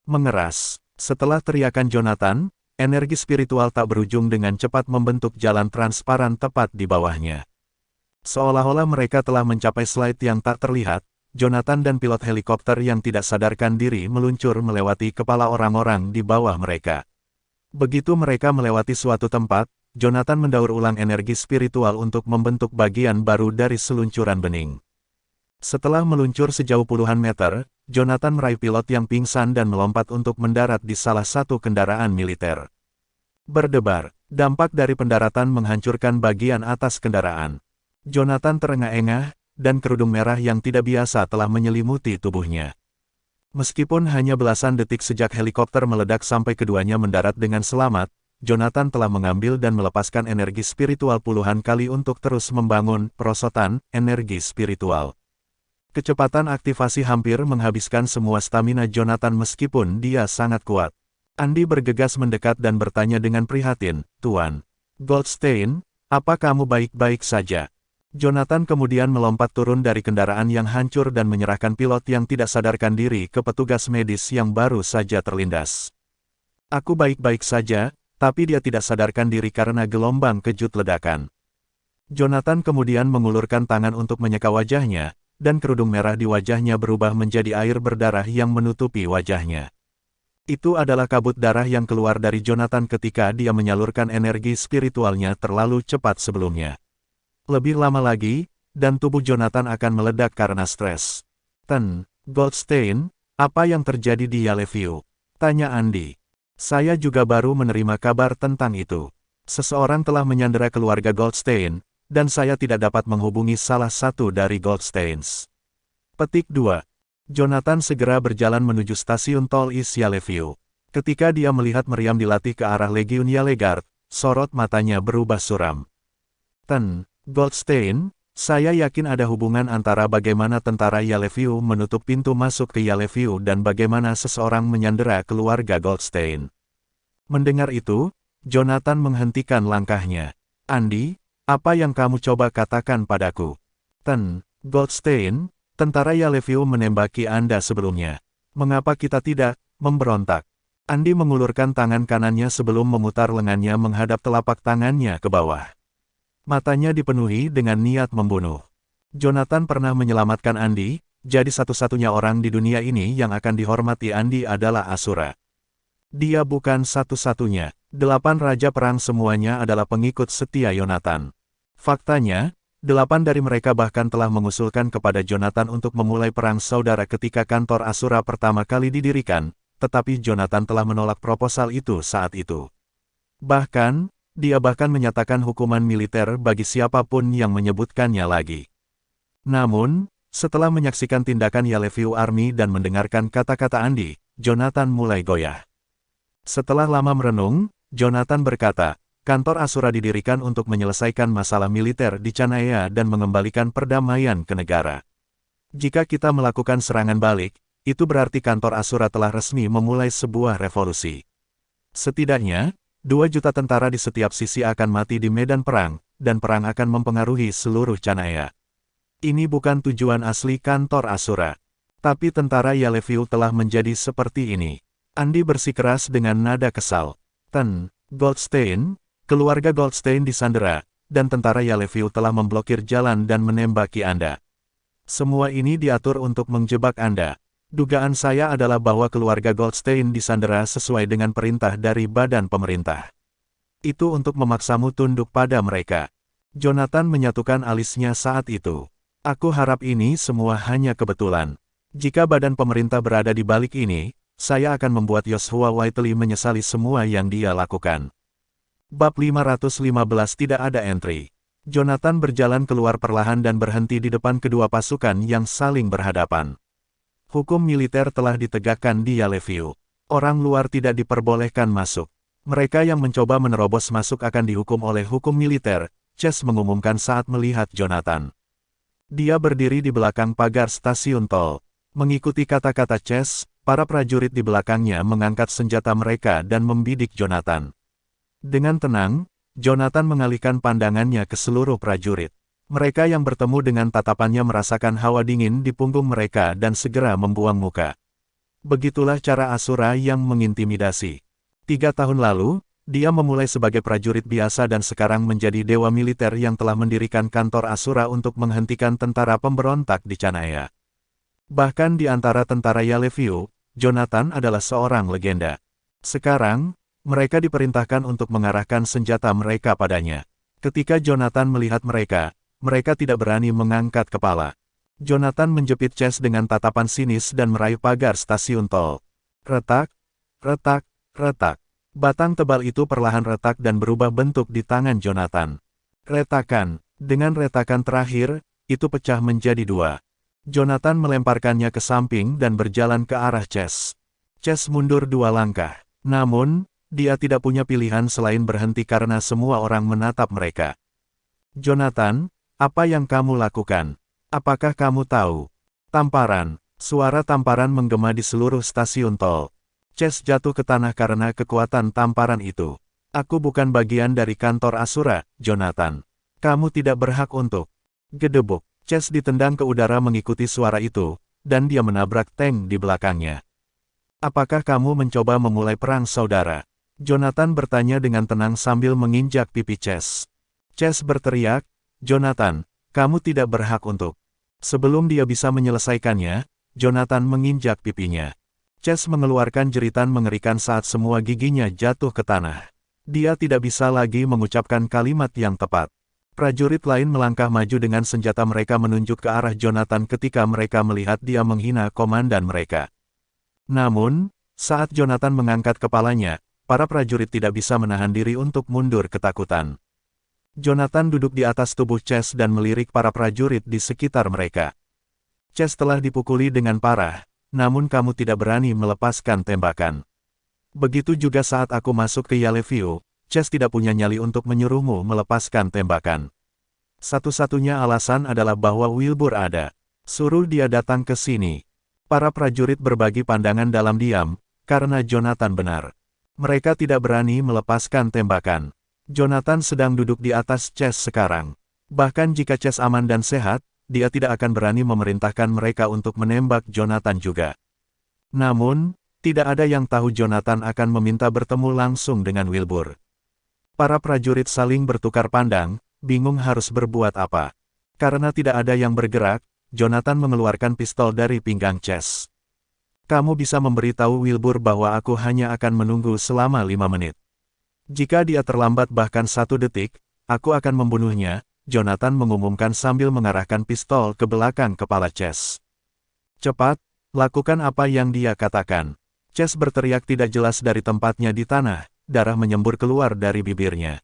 Mengeras. Setelah teriakan Jonathan, energi spiritual tak berujung dengan cepat membentuk jalan transparan tepat di bawahnya. Seolah-olah mereka telah mencapai slide yang tak terlihat, Jonathan dan pilot helikopter yang tidak sadarkan diri meluncur melewati kepala orang-orang di bawah mereka. Begitu mereka melewati suatu tempat, Jonathan mendaur ulang energi spiritual untuk membentuk bagian baru dari seluncuran bening. Setelah meluncur sejauh puluhan meter, Jonathan meraih pilot yang pingsan dan melompat untuk mendarat di salah satu kendaraan militer. Berdebar, dampak dari pendaratan menghancurkan bagian atas kendaraan. Jonathan terengah-engah, dan kerudung merah yang tidak biasa telah menyelimuti tubuhnya. Meskipun hanya belasan detik sejak helikopter meledak sampai keduanya mendarat dengan selamat, Jonathan telah mengambil dan melepaskan energi spiritual puluhan kali untuk terus membangun perosotan energi spiritual. Kecepatan aktivasi hampir menghabiskan semua stamina Jonathan meskipun dia sangat kuat. Andy bergegas mendekat dan bertanya dengan prihatin, "Tuan Goldstein, apa kamu baik-baik saja?" Jonathan kemudian melompat turun dari kendaraan yang hancur dan menyerahkan pilot yang tidak sadarkan diri ke petugas medis yang baru saja terlindas. "Aku baik-baik saja, tapi dia tidak sadarkan diri karena gelombang kejut ledakan." Jonathan kemudian mengulurkan tangan untuk menyeka wajahnya, dan kerudung merah di wajahnya berubah menjadi air berdarah yang menutupi wajahnya. Itu adalah kabut darah yang keluar dari Jonathan ketika dia menyalurkan energi spiritualnya terlalu cepat sebelumnya. Lebih lama lagi, dan tubuh Jonathan akan meledak karena stres. Goldstein, apa yang terjadi di Yellowview? Tanya Andy. Saya juga baru menerima kabar tentang itu. Seseorang telah menyandera keluarga Goldstein, dan saya tidak dapat menghubungi salah satu dari Goldsteins. Petik 2. Jonathan segera berjalan menuju stasiun tol East Yellowview. Ketika dia melihat meriam dilatih ke arah Legiun Yellowguard, sorot matanya berubah suram. Goldstein, saya yakin ada hubungan antara bagaimana tentara Yellowview menutup pintu masuk ke Yellowview dan bagaimana seseorang menyandera keluarga Goldstein. Mendengar itu, Jonathan menghentikan langkahnya. Andy, apa yang kamu coba katakan padaku? Goldstein, tentara Yellowview menembaki Anda sebelumnya. Mengapa kita tidak memberontak? Andy mengulurkan tangan kanannya sebelum memutar lengannya menghadap telapak tangannya ke bawah. Matanya dipenuhi dengan niat membunuh. Jonathan pernah menyelamatkan Andy, jadi satu-satunya orang di dunia ini yang akan dihormati Andy adalah Asura. Dia bukan satu-satunya, 8 raja perang semuanya adalah pengikut setia Jonathan. Faktanya, 8 dari mereka bahkan telah mengusulkan kepada Jonathan untuk memulai perang saudara ketika kantor Asura pertama kali didirikan, tetapi Jonathan telah menolak proposal itu saat itu. Bahkan, dia menyatakan hukuman militer bagi siapapun yang menyebutkannya lagi. Namun, setelah menyaksikan tindakan Yellowview Army dan mendengarkan kata-kata Andy, Jonathan mulai goyah. Setelah lama merenung, Jonathan berkata, kantor Asura didirikan untuk menyelesaikan masalah militer di Chanaya dan mengembalikan perdamaian ke negara. Jika kita melakukan serangan balik, itu berarti kantor Asura telah resmi memulai sebuah revolusi. Setidaknya, 2 juta tentara di setiap sisi akan mati di medan perang, dan perang akan mempengaruhi seluruh Chanaya. Ini bukan tujuan asli kantor Asura. Tapi tentara Yellowview telah menjadi seperti ini. Andy bersikeras dengan nada kesal. Goldstein, keluarga Goldstein disandera, dan tentara Yellowview telah memblokir jalan dan menembaki Anda. Semua ini diatur untuk menjebak Anda. Dugaan saya adalah bahwa keluarga Goldstein disandera sesuai dengan perintah dari badan pemerintah. Itu untuk memaksamu tunduk pada mereka. Jonathan menyatukan alisnya saat itu. Aku harap ini semua hanya kebetulan. Jika badan pemerintah berada di balik ini, saya akan membuat Joshua Whiteley menyesali semua yang dia lakukan. Bab 515 tidak ada entry. Jonathan berjalan keluar perlahan dan berhenti di depan kedua pasukan yang saling berhadapan. Hukum militer telah ditegakkan di Yellowview. Orang luar tidak diperbolehkan masuk. Mereka yang mencoba menerobos masuk akan dihukum oleh hukum militer, Chase mengumumkan saat melihat Jonathan. Dia berdiri di belakang pagar stasiun tol. Mengikuti kata-kata Chase, para prajurit di belakangnya mengangkat senjata mereka dan membidik Jonathan. Dengan tenang, Jonathan mengalihkan pandangannya ke seluruh prajurit. Mereka yang bertemu dengan tatapannya merasakan hawa dingin di punggung mereka dan segera membuang muka. Begitulah cara Asura yang mengintimidasi. 3 tahun lalu, dia memulai sebagai prajurit biasa dan sekarang menjadi dewa militer yang telah mendirikan kantor Asura untuk menghentikan tentara pemberontak di Chanaya. Bahkan di antara tentara Yellowview, Jonathan adalah seorang legenda. Sekarang, mereka diperintahkan untuk mengarahkan senjata mereka padanya. Ketika Jonathan melihat mereka tidak berani mengangkat kepala. Jonathan menjepit Chase dengan tatapan sinis dan meraih pagar stasiun tol. Retak, retak, retak. Batang tebal itu perlahan retak dan berubah bentuk di tangan Jonathan. Retakan, dengan retakan terakhir, itu pecah menjadi 2. Jonathan melemparkannya ke samping dan berjalan ke arah Chase. Chase mundur 2 langkah. Namun, dia tidak punya pilihan selain berhenti karena semua orang menatap mereka. Jonathan, apa yang kamu lakukan? Apakah kamu tahu? Tamparan. Suara tamparan menggema di seluruh stasiun tol. Chase jatuh ke tanah karena kekuatan tamparan itu. Aku bukan bagian dari kantor Asura, Jonathan. Kamu tidak berhak untuk. Gedebuk. Chase ditendang ke udara mengikuti suara itu, dan dia menabrak tank di belakangnya. Apakah kamu mencoba memulai perang saudara? Jonathan bertanya dengan tenang sambil menginjak pipi Chase. Chase berteriak, Jonathan, kamu tidak berhak untuk. Sebelum dia bisa menyelesaikannya, Jonathan menginjak pipinya. Chase mengeluarkan jeritan mengerikan saat semua giginya jatuh ke tanah. Dia tidak bisa lagi mengucapkan kalimat yang tepat. Prajurit lain melangkah maju dengan senjata mereka menunjuk ke arah Jonathan ketika mereka melihat dia menghina komandan mereka. Namun, saat Jonathan mengangkat kepalanya, para prajurit tidak bisa menahan diri untuk mundur ketakutan. Jonathan duduk di atas tubuh Chase dan melirik para prajurit di sekitar mereka. Chase telah dipukuli dengan parah, namun kamu tidak berani melepaskan tembakan. Begitu juga saat aku masuk ke Yellowview, Chase tidak punya nyali untuk menyuruhmu melepaskan tembakan. Satu-satunya alasan adalah bahwa Wilbur ada. Suruh dia datang ke sini. Para prajurit berbagi pandangan dalam diam, karena Jonathan benar. Mereka tidak berani melepaskan tembakan. Jonathan sedang duduk di atas Chase sekarang. Bahkan jika Chase aman dan sehat, dia tidak akan berani memerintahkan mereka untuk menembak Jonathan juga. Namun, tidak ada yang tahu Jonathan akan meminta bertemu langsung dengan Wilbur. Para prajurit saling bertukar pandang, bingung harus berbuat apa. Karena tidak ada yang bergerak, Jonathan mengeluarkan pistol dari pinggang Chase. Kamu bisa memberitahu Wilbur bahwa aku hanya akan menunggu selama 5 menit. Jika dia terlambat bahkan 1 detik, aku akan membunuhnya, Jonathan mengumumkan sambil mengarahkan pistol ke belakang kepala Chase. Cepat, lakukan apa yang dia katakan. Chase berteriak tidak jelas dari tempatnya di tanah. Darah menyembur keluar dari bibirnya.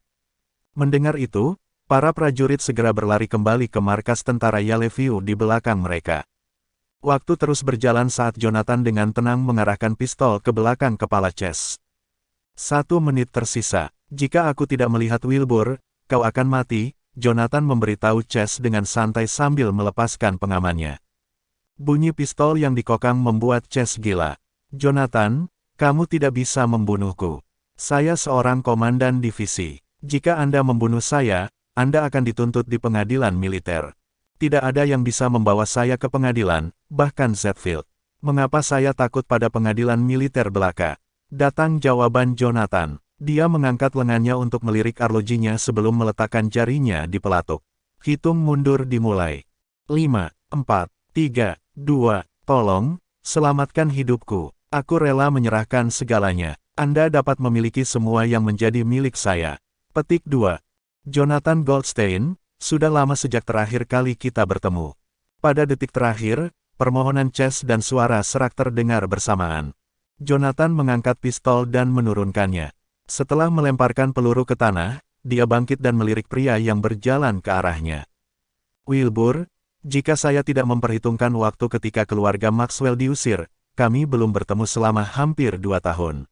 Mendengar itu, para prajurit segera berlari kembali ke markas tentara Yellowview di belakang mereka. Waktu terus berjalan saat Jonathan dengan tenang mengarahkan pistol ke belakang kepala Chase. 1 menit tersisa. Jika aku tidak melihat Wilbur, kau akan mati, Jonathan memberitahu Chase dengan santai sambil melepaskan pengamannya. Bunyi pistol yang dikokang membuat Chase gila. Jonathan, kamu tidak bisa membunuhku. Saya seorang komandan divisi. Jika Anda membunuh saya, Anda akan dituntut di pengadilan militer. Tidak ada yang bisa membawa saya ke pengadilan, bahkan Zetfield. Mengapa saya takut pada pengadilan militer belaka? Datang jawaban Jonathan. Dia mengangkat lengannya untuk melirik arlojinya sebelum meletakkan jarinya di pelatuk. Hitung mundur dimulai. 5, 4, 3, 2, tolong, selamatkan hidupku. Aku rela menyerahkan segalanya. Anda dapat memiliki semua yang menjadi milik saya. Petik 2. Jonathan Goldstein, sudah lama sejak terakhir kali kita bertemu. Pada detik terakhir, permohonan Chase dan suara serak terdengar bersamaan. Jonathan mengangkat pistol dan menurunkannya. Setelah melemparkan peluru ke tanah, dia bangkit dan melirik pria yang berjalan ke arahnya. Wilbur, jika saya tidak memperhitungkan waktu ketika keluarga Maxwell diusir, kami belum bertemu selama hampir 2 tahun.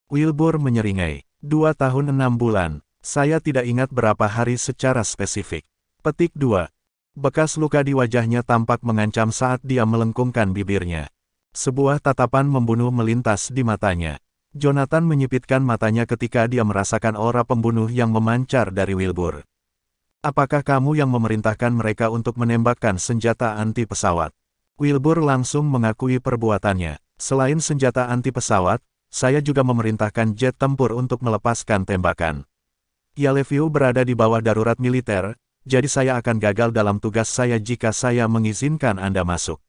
Wilbur menyeringai. 2 tahun 6 bulan. Saya tidak ingat berapa hari secara spesifik. Petik 2. Bekas luka di wajahnya tampak mengancam saat dia melengkungkan bibirnya. Sebuah tatapan membunuh melintas di matanya. Jonathan menyipitkan matanya ketika dia merasakan aura pembunuh yang memancar dari Wilbur. Apakah kamu yang memerintahkan mereka untuk menembakkan senjata anti pesawat? Wilbur langsung mengakui perbuatannya. Selain senjata anti pesawat, saya juga memerintahkan jet tempur untuk melepaskan tembakan. Yellowview berada di bawah darurat militer, jadi saya akan gagal dalam tugas saya jika saya mengizinkan Anda masuk.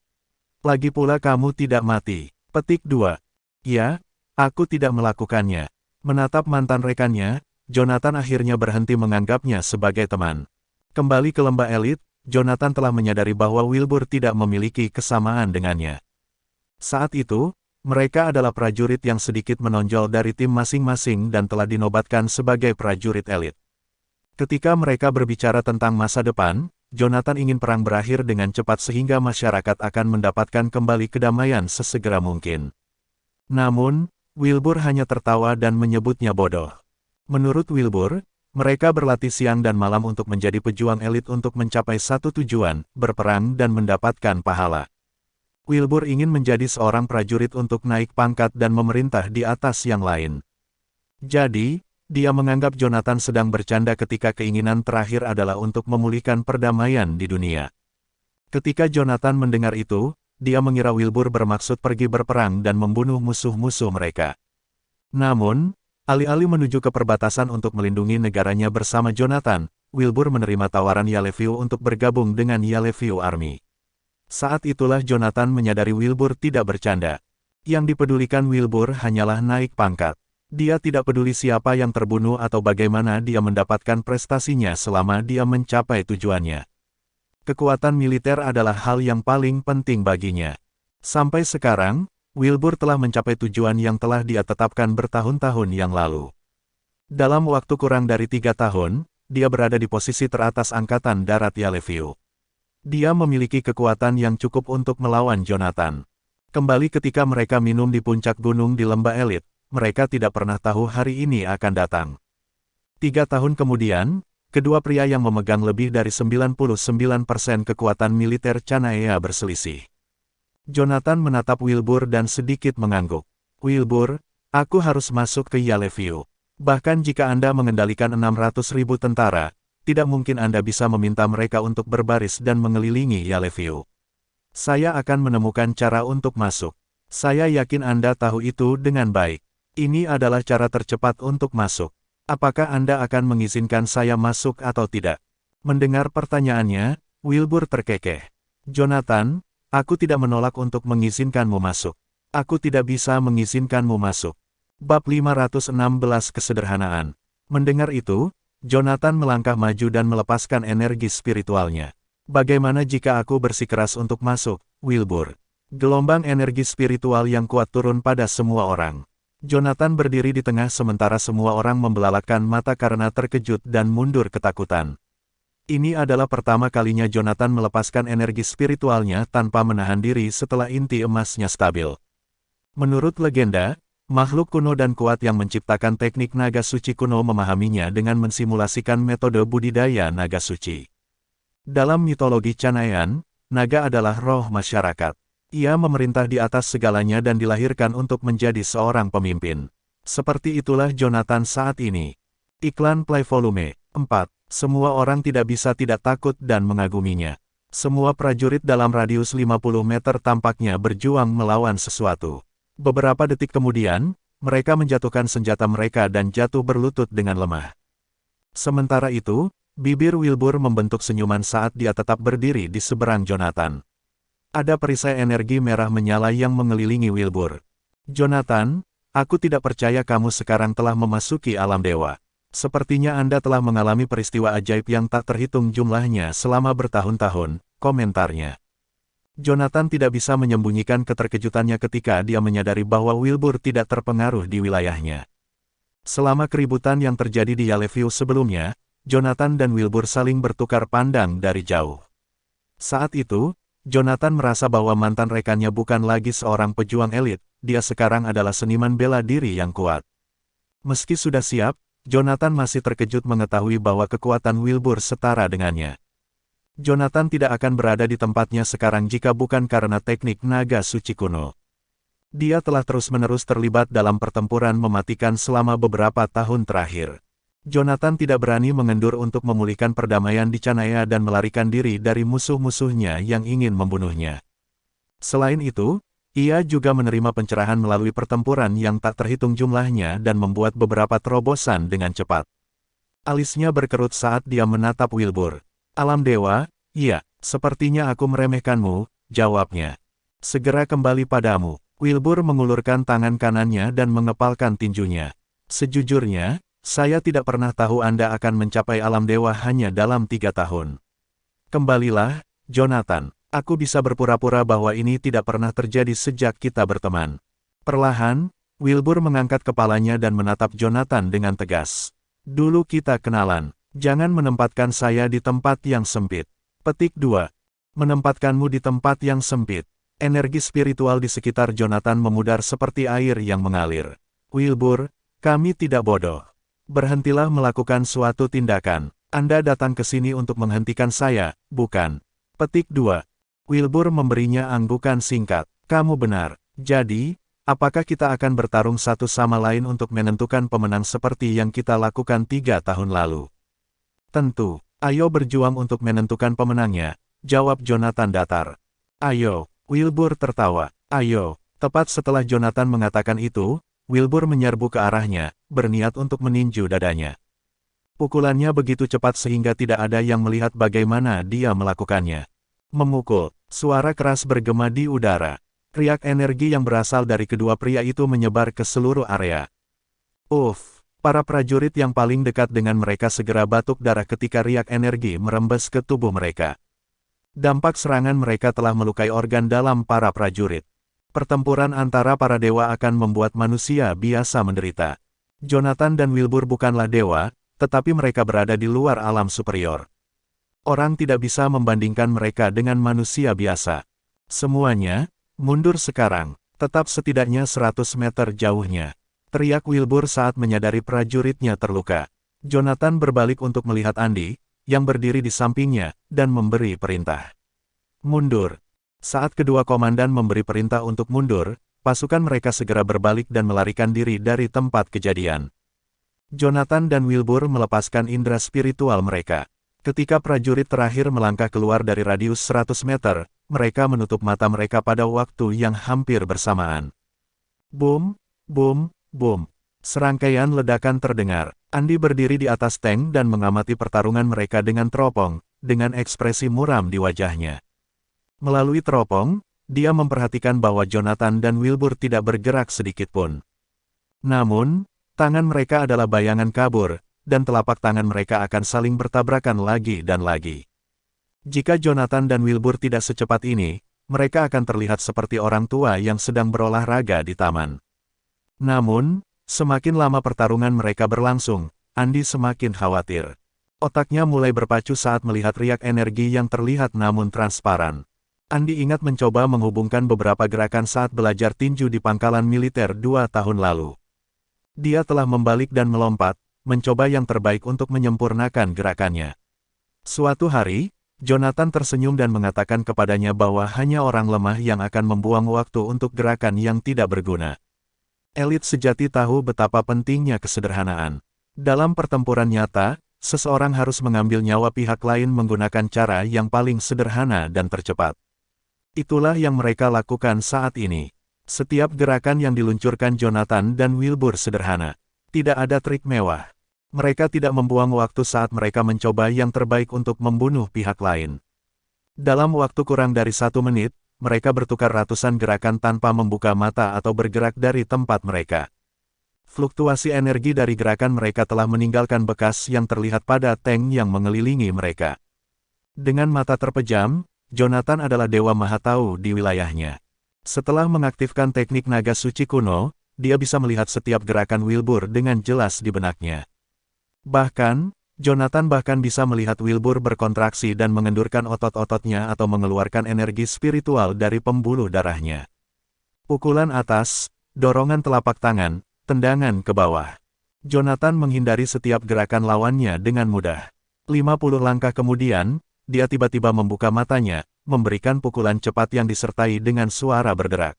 Lagi pula kamu tidak mati. Petik 2. Ya, aku tidak melakukannya. Menatap mantan rekannya, Jonathan akhirnya berhenti menganggapnya sebagai teman. Kembali ke lembah elit, Jonathan telah menyadari bahwa Wilbur tidak memiliki kesamaan dengannya. Saat itu, mereka adalah prajurit yang sedikit menonjol dari tim masing-masing dan telah dinobatkan sebagai prajurit elit. Ketika mereka berbicara tentang masa depan, Jonathan ingin perang berakhir dengan cepat sehingga masyarakat akan mendapatkan kembali kedamaian sesegera mungkin. Namun, Wilbur hanya tertawa dan menyebutnya bodoh. Menurut Wilbur, mereka berlatih siang dan malam untuk menjadi pejuang elit untuk mencapai satu tujuan, berperang dan mendapatkan pahala. Wilbur ingin menjadi seorang prajurit untuk naik pangkat dan memerintah di atas yang lain. Jadi, dia menganggap Jonathan sedang bercanda ketika keinginan terakhir adalah untuk memulihkan perdamaian di dunia. Ketika Jonathan mendengar itu, dia mengira Wilbur bermaksud pergi berperang dan membunuh musuh-musuh mereka. Namun, alih-alih menuju ke perbatasan untuk melindungi negaranya bersama Jonathan, Wilbur menerima tawaran Yellowview untuk bergabung dengan Yellowview Army. Saat itulah Jonathan menyadari Wilbur tidak bercanda. Yang dipedulikan Wilbur hanyalah naik pangkat. Dia tidak peduli siapa yang terbunuh atau bagaimana dia mendapatkan prestasinya selama dia mencapai tujuannya. Kekuatan militer adalah hal yang paling penting baginya. Sampai sekarang, Wilbur telah mencapai tujuan yang telah dia tetapkan bertahun-tahun yang lalu. Dalam waktu kurang dari 3 tahun, dia berada di posisi teratas Angkatan Darat Yellowview. Dia memiliki kekuatan yang cukup untuk melawan Jonathan. Kembali ketika mereka minum di puncak gunung di lembah elit, mereka tidak pernah tahu hari ini akan datang. 3 tahun kemudian, kedua pria yang memegang lebih dari 99% kekuatan militer Chanaya berselisih. Jonathan menatap Wilbur dan sedikit mengangguk. Wilbur, aku harus masuk ke Yellowview. Bahkan jika Anda mengendalikan 600.000 tentara, tidak mungkin Anda bisa meminta mereka untuk berbaris dan mengelilingi Yellowview. Saya akan menemukan cara untuk masuk. Saya yakin Anda tahu itu dengan baik. Ini adalah cara tercepat untuk masuk. Apakah Anda akan mengizinkan saya masuk atau tidak? Mendengar pertanyaannya, Wilbur terkekeh. Jonathan, aku tidak menolak untuk mengizinkanmu masuk. Aku tidak bisa mengizinkanmu masuk. Bab 516 Kesederhanaan. Mendengar itu, Jonathan melangkah maju dan melepaskan energi spiritualnya. Bagaimana jika aku bersikeras untuk masuk, Wilbur? Gelombang energi spiritual yang kuat turun pada semua orang. Jonathan berdiri di tengah sementara semua orang membelalakkan mata karena terkejut dan mundur ketakutan. Ini adalah pertama kalinya Jonathan melepaskan energi spiritualnya tanpa menahan diri setelah inti emasnya stabil. Menurut legenda, makhluk kuno dan kuat yang menciptakan teknik naga suci kuno memahaminya dengan mensimulasikan metode budidaya naga suci. Dalam mitologi Chanayan, naga adalah roh masyarakat. Ia memerintah di atas segalanya dan dilahirkan untuk menjadi seorang pemimpin. Seperti itulah Jonathan saat ini. Iklan Play Volume 4. Semua orang tidak bisa tidak takut dan mengaguminya. Semua prajurit dalam radius 50 meter tampaknya berjuang melawan sesuatu. Beberapa detik kemudian, mereka menjatuhkan senjata mereka dan jatuh berlutut dengan lemah. Sementara itu, bibir Wilbur membentuk senyuman saat dia tetap berdiri di seberang Jonathan. Ada perisai energi merah menyala yang mengelilingi Wilbur. Jonathan, aku tidak percaya kamu sekarang telah memasuki alam dewa. Sepertinya Anda telah mengalami peristiwa ajaib yang tak terhitung jumlahnya selama bertahun-tahun, komentarnya. Jonathan tidak bisa menyembunyikan keterkejutannya ketika dia menyadari bahwa Wilbur tidak terpengaruh di wilayahnya. Selama keributan yang terjadi di Yellowview sebelumnya, Jonathan dan Wilbur saling bertukar pandang dari jauh. Saat itu, Jonathan merasa bahwa mantan rekannya bukan lagi seorang pejuang elit, dia sekarang adalah seniman bela diri yang kuat. Meski sudah siap, Jonathan masih terkejut mengetahui bahwa kekuatan Wilbur setara dengannya. Jonathan tidak akan berada di tempatnya sekarang jika bukan karena teknik naga suci kuno. Dia telah terus-menerus terlibat dalam pertempuran mematikan selama beberapa tahun terakhir. Jonathan tidak berani mengendur untuk memulihkan perdamaian di Chanaya dan melarikan diri dari musuh-musuhnya yang ingin membunuhnya. Selain itu, ia juga menerima pencerahan melalui pertempuran yang tak terhitung jumlahnya dan membuat beberapa terobosan dengan cepat. Alisnya berkerut saat dia menatap Wilbur. Alam dewa, iya, sepertinya aku meremehkanmu, jawabnya. Segera kembali padamu. Wilbur mengulurkan tangan kanannya dan mengepalkan tinjunya. Sejujurnya, saya tidak pernah tahu Anda akan mencapai alam dewa hanya dalam 3 tahun. Kembalilah, Jonathan. Aku bisa berpura-pura bahwa ini tidak pernah terjadi sejak kita berteman. Perlahan, Wilbur mengangkat kepalanya dan menatap Jonathan dengan tegas. Dulu kita kenalan. Jangan menempatkan saya di tempat yang sempit. Petik 2. Menempatkanmu di tempat yang sempit. Energi spiritual di sekitar Jonathan memudar seperti air yang mengalir. Wilbur, kami tidak bodoh. Berhentilah melakukan suatu tindakan. Anda datang ke sini untuk menghentikan saya, bukan? Petik 2. Wilbur memberinya anggukan singkat. Kamu benar. Jadi, apakah kita akan bertarung satu sama lain untuk menentukan pemenang seperti yang kita lakukan 3 tahun lalu? Tentu. Ayo berjuang untuk menentukan pemenangnya, jawab Jonathan datar. Ayo. Wilbur tertawa. Ayo. Tepat setelah Jonathan mengatakan itu, Wilbur menyerbu ke arahnya, berniat untuk meninju dadanya. Pukulannya begitu cepat sehingga tidak ada yang melihat bagaimana dia melakukannya. Memukul, suara keras bergema di udara. Riak energi yang berasal dari kedua pria itu menyebar ke seluruh area. Para prajurit yang paling dekat dengan mereka segera batuk darah ketika riak energi merembes ke tubuh mereka. Dampak serangan mereka telah melukai organ dalam para prajurit. Pertempuran antara para dewa akan membuat manusia biasa menderita. Jonathan dan Wilbur bukanlah dewa, tetapi mereka berada di luar alam superior. Orang tidak bisa membandingkan mereka dengan manusia biasa. Semuanya, mundur sekarang, tetap setidaknya 100 meter jauhnya. Teriak Wilbur saat menyadari prajuritnya terluka. Jonathan berbalik untuk melihat Andy, yang berdiri di sampingnya, dan memberi perintah. Mundur. Saat kedua komandan memberi perintah untuk mundur, pasukan mereka segera berbalik dan melarikan diri dari tempat kejadian. Jonathan dan Wilbur melepaskan indera spiritual mereka. Ketika prajurit terakhir melangkah keluar dari radius 100 meter, mereka menutup mata mereka pada waktu yang hampir bersamaan. Boom, boom, boom. Serangkaian ledakan terdengar. Andy berdiri di atas tank dan mengamati pertarungan mereka dengan teropong, dengan ekspresi muram di wajahnya. Melalui teropong, dia memperhatikan bahwa Jonathan dan Wilbur tidak bergerak sedikit pun. Namun, tangan mereka adalah bayangan kabur, dan telapak tangan mereka akan saling bertabrakan lagi dan lagi. Jika Jonathan dan Wilbur tidak secepat ini, mereka akan terlihat seperti orang tua yang sedang berolahraga di taman. Namun, semakin lama pertarungan mereka berlangsung, Andy semakin khawatir. Otaknya mulai berpacu saat melihat riak energi yang terlihat namun transparan. Andy ingat mencoba menghubungkan beberapa gerakan saat belajar tinju di pangkalan militer 2 tahun lalu. Dia telah membalik dan melompat, mencoba yang terbaik untuk menyempurnakan gerakannya. Suatu hari, Jonathan tersenyum dan mengatakan kepadanya bahwa hanya orang lemah yang akan membuang waktu untuk gerakan yang tidak berguna. Elit sejati tahu betapa pentingnya kesederhanaan. Dalam pertempuran nyata, seseorang harus mengambil nyawa pihak lain menggunakan cara yang paling sederhana dan tercepat. Itulah yang mereka lakukan saat ini. Setiap gerakan yang diluncurkan Jonathan dan Wilbur sederhana. Tidak ada trik mewah. Mereka tidak membuang waktu saat mereka mencoba yang terbaik untuk membunuh pihak lain. Dalam waktu kurang dari 1 menit, mereka bertukar ratusan gerakan tanpa membuka mata atau bergerak dari tempat mereka. Fluktuasi energi dari gerakan mereka telah meninggalkan bekas yang terlihat pada tank yang mengelilingi mereka. Dengan mata terpejam, Jonathan adalah dewa maha tahu di wilayahnya. Setelah mengaktifkan teknik naga suci kuno, dia bisa melihat setiap gerakan Wilbur dengan jelas di benaknya. Bahkan, Jonathan bisa melihat Wilbur berkontraksi dan mengendurkan otot-ototnya atau mengeluarkan energi spiritual dari pembuluh darahnya. Pukulan atas, dorongan telapak tangan, tendangan ke bawah. Jonathan menghindari setiap gerakan lawannya dengan mudah. 50 langkah kemudian, dia tiba-tiba membuka matanya, memberikan pukulan cepat yang disertai dengan suara berderak.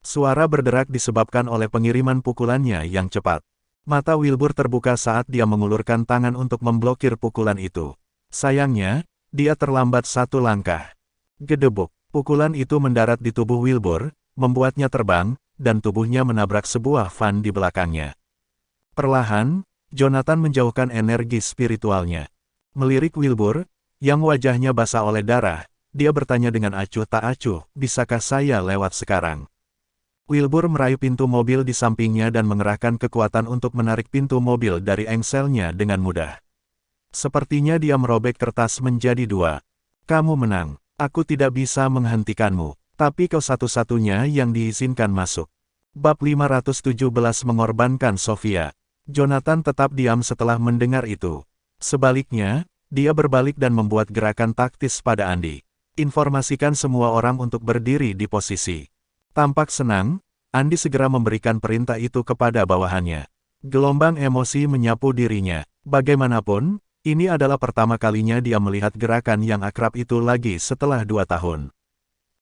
Suara berderak disebabkan oleh pengiriman pukulannya yang cepat. Mata Wilbur terbuka saat dia mengulurkan tangan untuk memblokir pukulan itu. Sayangnya, dia terlambat 1 langkah. Gedebuk, pukulan itu mendarat di tubuh Wilbur, membuatnya terbang, dan tubuhnya menabrak sebuah van di belakangnya. Perlahan, Jonathan menjauhkan energi spiritualnya. Melirik Wilbur, yang wajahnya basah oleh darah, dia bertanya dengan acuh tak acuh, "Bisakah saya lewat sekarang?" Wilbur meraih pintu mobil di sampingnya dan mengerahkan kekuatan untuk menarik pintu mobil dari engselnya dengan mudah. Sepertinya dia merobek kertas menjadi 2. "Kamu menang. Aku tidak bisa menghentikanmu, tapi kau satu-satunya yang diizinkan masuk." Bab 517 mengorbankan Sofia. Jonathan tetap diam setelah mendengar itu. Sebaliknya, dia berbalik dan membuat gerakan taktis pada Andy. Informasikan semua orang untuk berdiri di posisi. Tampak senang, Andy segera memberikan perintah itu kepada bawahannya. Gelombang emosi menyapu dirinya. Bagaimanapun, ini adalah pertama kalinya dia melihat gerakan yang akrab itu lagi setelah 2 tahun.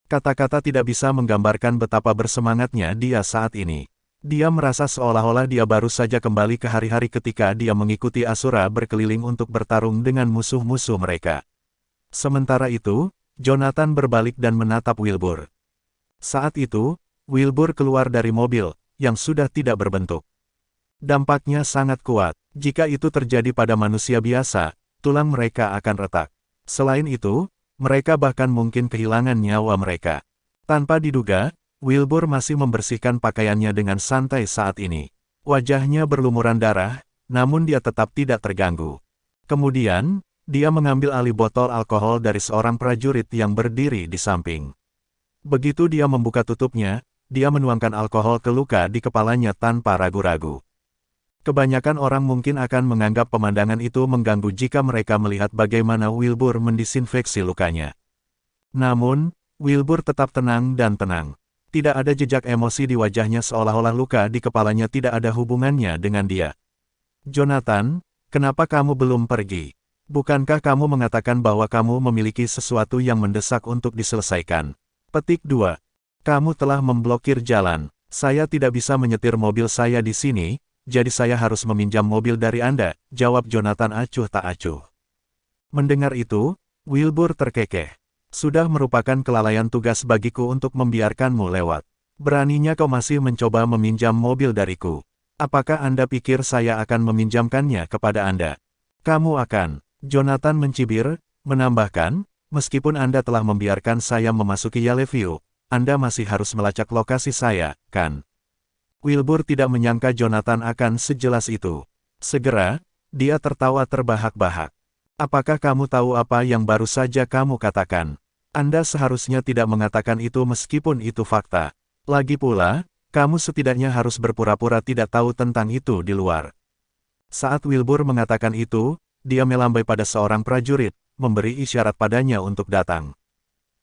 Kata-kata tidak bisa menggambarkan betapa bersemangatnya dia saat ini. Dia merasa seolah-olah dia baru saja kembali ke hari-hari ketika dia mengikuti Asura berkeliling untuk bertarung dengan musuh-musuh mereka. Sementara itu, Jonathan berbalik dan menatap Wilbur. Saat itu, Wilbur keluar dari mobil, yang sudah tidak berbentuk. Dampaknya sangat kuat. Jika itu terjadi pada manusia biasa, tulang mereka akan retak. Selain itu, mereka bahkan mungkin kehilangan nyawa mereka. Tanpa diduga, Wilbur masih membersihkan pakaiannya dengan santai saat ini. Wajahnya berlumuran darah, namun dia tetap tidak terganggu. Kemudian, dia mengambil alih botol alkohol dari seorang prajurit yang berdiri di samping. Begitu dia membuka tutupnya, dia menuangkan alkohol ke luka di kepalanya tanpa ragu-ragu. Kebanyakan orang mungkin akan menganggap pemandangan itu mengganggu jika mereka melihat bagaimana Wilbur mendisinfeksi lukanya. Namun, Wilbur tetap tenang dan tenang. Tidak ada jejak emosi di wajahnya seolah-olah luka di kepalanya tidak ada hubungannya dengan dia. Jonathan, kenapa kamu belum pergi? Bukankah kamu mengatakan bahwa kamu memiliki sesuatu yang mendesak untuk diselesaikan? Petik 2. Kamu telah memblokir jalan. Saya tidak bisa menyetir mobil saya di sini, jadi saya harus meminjam mobil dari Anda, jawab Jonathan acuh tak acuh. Mendengar itu, Wilbur terkekeh. Sudah merupakan kelalaian tugas bagiku untuk membiarkanmu lewat. Beraninya kau masih mencoba meminjam mobil dariku. Apakah Anda pikir saya akan meminjamkannya kepada Anda? Kamu akan. Jonathan mencibir, menambahkan, meskipun Anda telah membiarkan saya memasuki Yellowview, Anda masih harus melacak lokasi saya, kan? Wilbur tidak menyangka Jonathan akan sejelas itu. Segera, dia tertawa terbahak-bahak. Apakah kamu tahu apa yang baru saja kamu katakan? Anda seharusnya tidak mengatakan itu meskipun itu fakta. Lagi pula, kamu setidaknya harus berpura-pura tidak tahu tentang itu di luar. Saat Wilbur mengatakan itu, dia melambai pada seorang prajurit, memberi isyarat padanya untuk datang.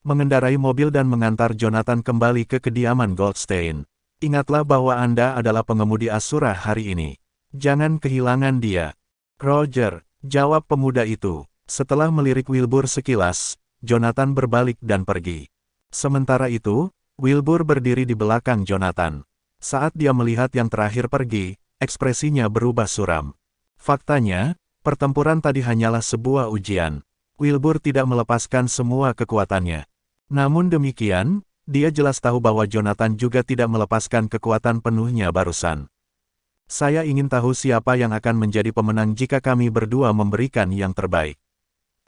Mengendarai mobil dan mengantar Jonathan kembali ke kediaman Goldstein. Ingatlah bahwa Anda adalah pengemudi Asura hari ini. Jangan kehilangan dia. Roger, jawab pemuda itu. Setelah melirik Wilbur sekilas, Jonathan berbalik dan pergi. Sementara itu, Wilbur berdiri di belakang Jonathan. Saat dia melihat yang terakhir pergi, ekspresinya berubah suram. Faktanya, pertempuran tadi hanyalah sebuah ujian. Wilbur tidak melepaskan semua kekuatannya. Namun demikian, dia jelas tahu bahwa Jonathan juga tidak melepaskan kekuatan penuhnya barusan. Saya ingin tahu siapa yang akan menjadi pemenang jika kami berdua memberikan yang terbaik.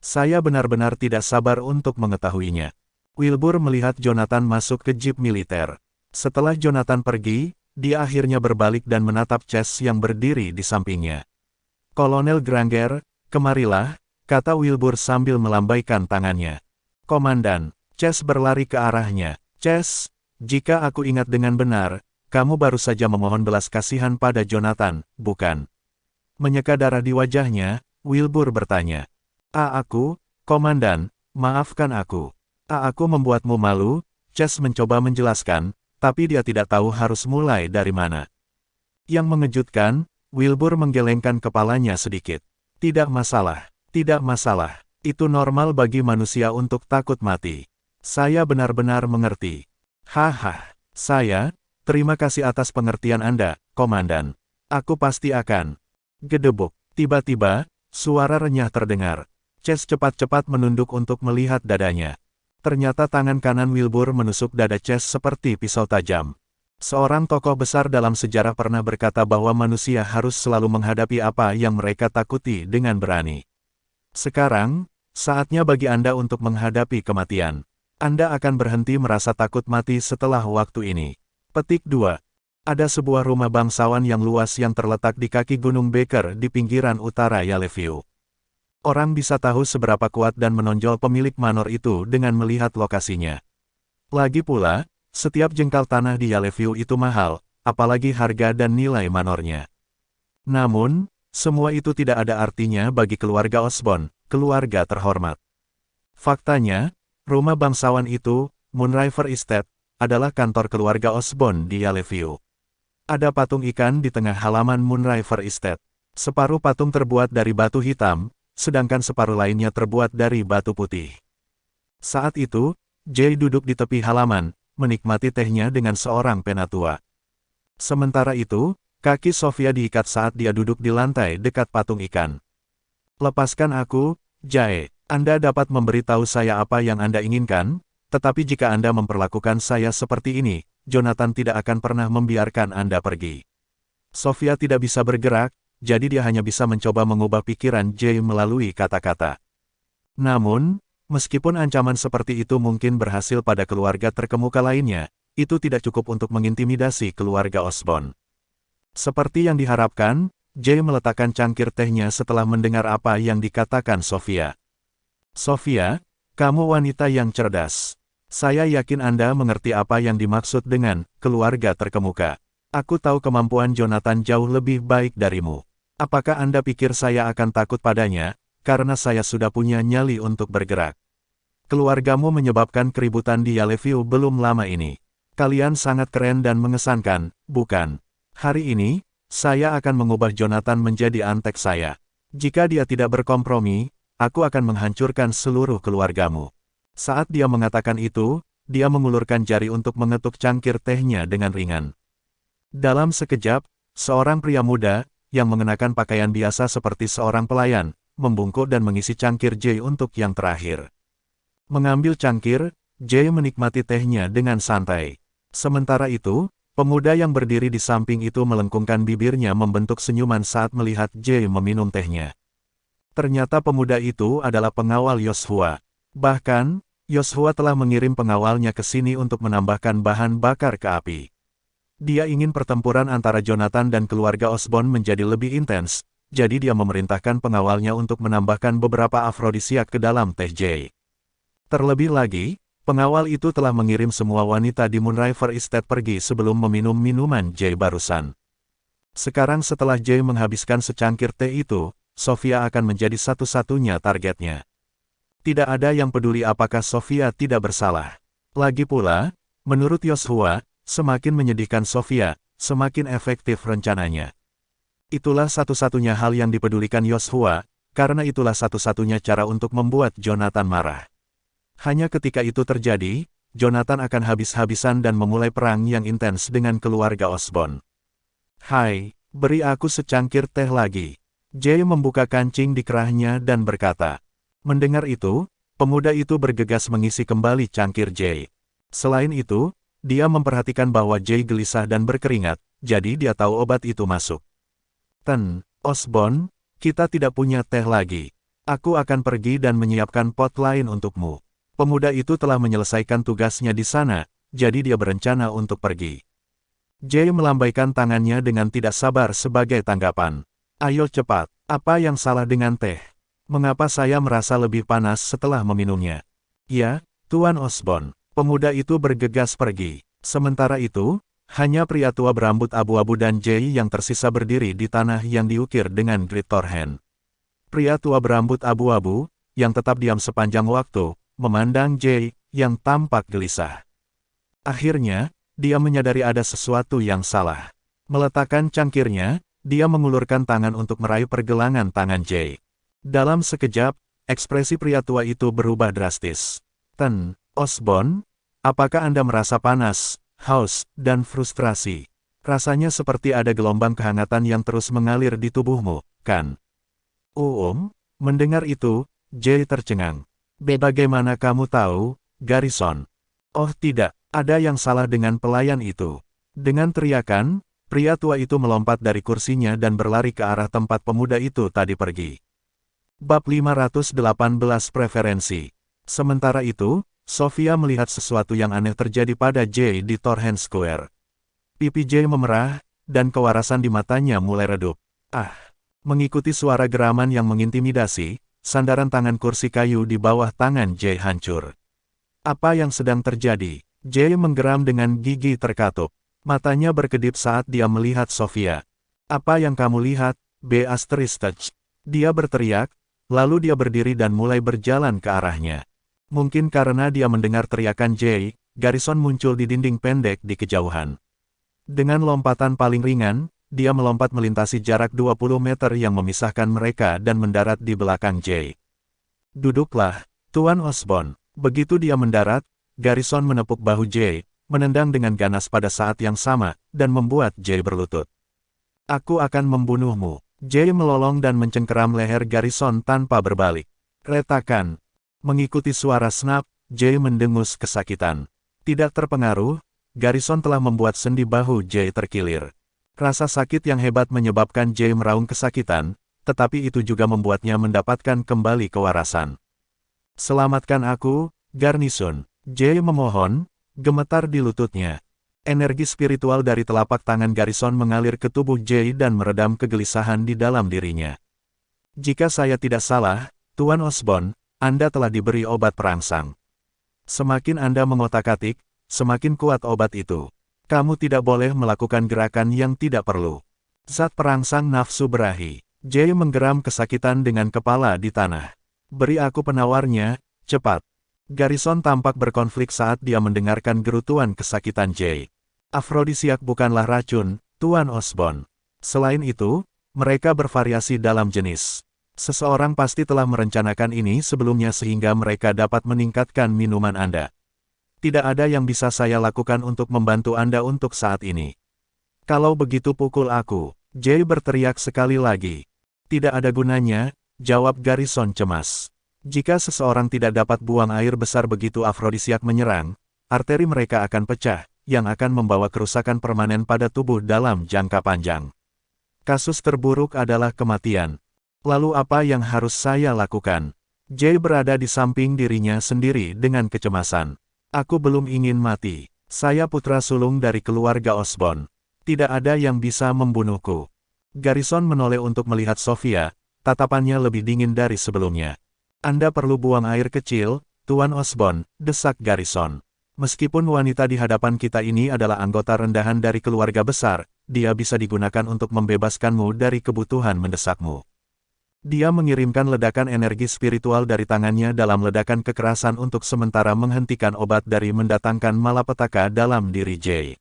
Saya benar-benar tidak sabar untuk mengetahuinya. Wilbur melihat Jonathan masuk ke jeep militer. Setelah Jonathan pergi, dia akhirnya berbalik dan menatap Chess yang berdiri di sampingnya. Kolonel Granger, kemarilah, kata Wilbur sambil melambaikan tangannya. Komandan, Chess berlari ke arahnya. Chess, jika aku ingat dengan benar, kamu baru saja memohon belas kasihan pada Jonathan, bukan? Menyeka darah di wajahnya, Wilbur bertanya. Aku, Komandan, maafkan aku. Aku membuatmu malu, Chess mencoba menjelaskan, tapi dia tidak tahu harus mulai dari mana. Yang mengejutkan, Wilbur menggelengkan kepalanya sedikit. Tidak masalah, itu normal bagi manusia untuk takut mati. Saya benar-benar mengerti. Haha, terima kasih atas pengertian Anda, Komandan. Aku pasti akan. Gedebuk. Tiba-tiba, suara renyah terdengar. Chess cepat-cepat menunduk untuk melihat dadanya. Ternyata tangan kanan Wilbur menusuk dada Chess seperti pisau tajam. Seorang tokoh besar dalam sejarah pernah berkata bahwa manusia harus selalu menghadapi apa yang mereka takuti dengan berani. Sekarang, saatnya bagi Anda untuk menghadapi kematian. Anda akan berhenti merasa takut mati setelah waktu ini. Petik 2. Ada sebuah rumah bangsawan yang luas yang terletak di kaki Gunung Baker di pinggiran utara Yellowview. Orang bisa tahu seberapa kuat dan menonjol pemilik manor itu dengan melihat lokasinya. Lagi pula, setiap jengkal tanah di Yellowview itu mahal, apalagi harga dan nilai manornya. Namun, semua itu tidak ada artinya bagi keluarga Osborn, keluarga terhormat. Faktanya, rumah bangsawan itu, Moonriver Estate, adalah kantor keluarga Osborn di Yellowview. Ada patung ikan di tengah halaman Moonriver Estate. Separuh patung terbuat dari batu hitam, sedangkan separuh lainnya terbuat dari batu putih. Saat itu, Jay duduk di tepi halaman, menikmati tehnya dengan seorang penatua. Sementara itu, kaki Sofia diikat saat dia duduk di lantai dekat patung ikan. Lepaskan aku, Jay. Anda dapat memberitahu saya apa yang Anda inginkan, tetapi jika Anda memperlakukan saya seperti ini, Jonathan tidak akan pernah membiarkan Anda pergi. Sofia tidak bisa bergerak, jadi dia hanya bisa mencoba mengubah pikiran Jay melalui kata-kata. Namun, meskipun ancaman seperti itu mungkin berhasil pada keluarga terkemuka lainnya, itu tidak cukup untuk mengintimidasi keluarga Osborn. Seperti yang diharapkan, Jay meletakkan cangkir tehnya setelah mendengar apa yang dikatakan Sofia. Sofia, kamu wanita yang cerdas. Saya yakin Anda mengerti apa yang dimaksud dengan keluarga terkemuka. Aku tahu kemampuan Jonathan jauh lebih baik darimu. Apakah Anda pikir saya akan takut padanya, karena saya sudah punya nyali untuk bergerak? Keluargamu menyebabkan keributan di Yellowview belum lama ini. Kalian sangat keren dan mengesankan, bukan? Hari ini, saya akan mengubah Jonathan menjadi antek saya. Jika dia tidak berkompromi, aku akan menghancurkan seluruh keluargamu. Saat dia mengatakan itu, dia mengulurkan jari untuk mengetuk cangkir tehnya dengan ringan. Dalam sekejap, seorang pria muda, yang mengenakan pakaian biasa seperti seorang pelayan, membungkuk dan mengisi cangkir Jay untuk yang terakhir. Mengambil cangkir, Jay menikmati tehnya dengan santai. Sementara itu, pemuda yang berdiri di samping itu melengkungkan bibirnya membentuk senyuman saat melihat Jay meminum tehnya. Ternyata pemuda itu adalah pengawal Yoshua. Bahkan, Yoshua telah mengirim pengawalnya ke sini untuk menambahkan bahan bakar ke api. Dia ingin pertempuran antara Jonathan dan keluarga Osborn menjadi lebih intens, jadi dia memerintahkan pengawalnya untuk menambahkan beberapa afrodisiak ke dalam teh Jay. Terlebih lagi, pengawal itu telah mengirim semua wanita di Moonriver Estate pergi sebelum meminum minuman Jay barusan. Sekarang setelah Jay menghabiskan secangkir teh itu, Sofia akan menjadi satu-satunya targetnya. Tidak ada yang peduli apakah Sofia tidak bersalah. Lagi pula, menurut Yoshua, semakin menyedihkan Sofia, semakin efektif rencananya. Itulah satu-satunya hal yang dipedulikan Yoshua, karena itulah satu-satunya cara untuk membuat Jonathan marah. Hanya ketika itu terjadi, Jonathan akan habis-habisan dan memulai perang yang intens dengan keluarga Osborn. Hai, beri aku secangkir teh lagi. Jay membuka kancing di kerahnya dan berkata. Mendengar itu, pemuda itu bergegas mengisi kembali cangkir Jay. Selain itu, dia memperhatikan bahwa Jay gelisah dan berkeringat, jadi dia tahu obat itu masuk. Osborn, kita tidak punya teh lagi. Aku akan pergi dan menyiapkan pot lain untukmu. Pemuda itu telah menyelesaikan tugasnya di sana, jadi dia berencana untuk pergi. Jay melambaikan tangannya dengan tidak sabar sebagai tanggapan. Ayo cepat, apa yang salah dengan teh? Mengapa saya merasa lebih panas setelah meminumnya? Ya, Tuan Osborn. Pemuda itu bergegas pergi. Sementara itu, hanya pria tua berambut abu-abu dan Jay yang tersisa berdiri di tanah yang diukir dengan grit torhen. Pria tua berambut abu-abu, yang tetap diam sepanjang waktu, memandang Jay, yang tampak gelisah. Akhirnya, dia menyadari ada sesuatu yang salah. Meletakkan cangkirnya, dia mengulurkan tangan untuk meraih pergelangan tangan Jay. Dalam sekejap, ekspresi pria tua itu berubah drastis. Osborn, apakah Anda merasa panas, haus, dan frustrasi? Rasanya seperti ada gelombang kehangatan yang terus mengalir di tubuhmu, kan? Mendengar itu, Jay tercengang. Bagaimana kamu tahu, Garrison? Oh tidak, ada yang salah dengan pelayan itu. Dengan teriakan, pria tua itu melompat dari kursinya dan berlari ke arah tempat pemuda itu tadi pergi. Bab 518 Preferensi. Sementara itu, Sofia melihat sesuatu yang aneh terjadi pada Jay di Torrhen Square. Pipi Jay memerah, dan kewarasan di matanya mulai redup. Mengikuti suara geraman yang mengintimidasi, sandaran tangan kursi kayu di bawah tangan Jay hancur. Apa yang sedang terjadi? Jay menggeram dengan gigi terkatup. Matanya berkedip saat dia melihat Sofia. Apa yang kamu lihat, B***? Dia berteriak, lalu dia berdiri dan mulai berjalan ke arahnya. Mungkin karena dia mendengar teriakan Jay, Garrison muncul di dinding pendek di kejauhan. Dengan lompatan paling ringan, dia melompat melintasi jarak 20 meter yang memisahkan mereka dan mendarat di belakang Jay. Duduklah, Tuan Osborn. Begitu dia mendarat, Garrison menepuk bahu Jay, menendang dengan ganas pada saat yang sama, dan membuat Jay berlutut. Aku akan membunuhmu. Jay melolong dan mencengkeram leher Garrison tanpa berbalik. Retakan. Mengikuti suara snap, Jay mendengus kesakitan. Tidak terpengaruh, Garrison telah membuat sendi bahu Jay terkilir. Rasa sakit yang hebat menyebabkan Jay meraung kesakitan, tetapi itu juga membuatnya mendapatkan kembali kewarasan. Selamatkan aku, Garrison. Jay memohon, gemetar di lututnya. Energi spiritual dari telapak tangan Garrison mengalir ke tubuh Jay dan meredam kegelisahan di dalam dirinya. Jika saya tidak salah, Tuan Osborn, Anda telah diberi obat perangsang. Semakin Anda mengotak-atik, semakin kuat obat itu. Kamu tidak boleh melakukan gerakan yang tidak perlu. Zat perangsang nafsu berahi. Jay menggeram kesakitan dengan kepala di tanah. Beri aku penawarnya, cepat. Garrison tampak berkonflik saat dia mendengarkan gerutuan kesakitan Jay. Afrodisiak bukanlah racun, Tuan Osborn. Selain itu, mereka bervariasi dalam jenis. Seseorang pasti telah merencanakan ini sebelumnya sehingga mereka dapat meningkatkan minuman Anda. Tidak ada yang bisa saya lakukan untuk membantu Anda untuk saat ini. Kalau begitu pukul aku, Jay berteriak sekali lagi. Tidak ada gunanya, jawab Garrison cemas. Jika seseorang tidak dapat buang air besar begitu afrodisiak menyerang, arteri mereka akan pecah, yang akan membawa kerusakan permanen pada tubuh dalam jangka panjang. Kasus terburuk adalah kematian. Lalu apa yang harus saya lakukan? Jay berada di samping dirinya sendiri dengan kecemasan. Aku belum ingin mati. Saya putra sulung dari keluarga Osborn. Tidak ada yang bisa membunuhku. Garrison menoleh untuk melihat Sophia, tatapannya lebih dingin dari sebelumnya. Anda perlu buang air kecil, Tuan Osborn, desak Garrison. Meskipun wanita di hadapan kita ini adalah anggota rendahan dari keluarga besar, dia bisa digunakan untuk membebaskanmu dari kebutuhan mendesakmu. Dia mengirimkan ledakan energi spiritual dari tangannya dalam ledakan kekerasan untuk sementara menghentikan obat dari mendatangkan malapetaka dalam diri Jay.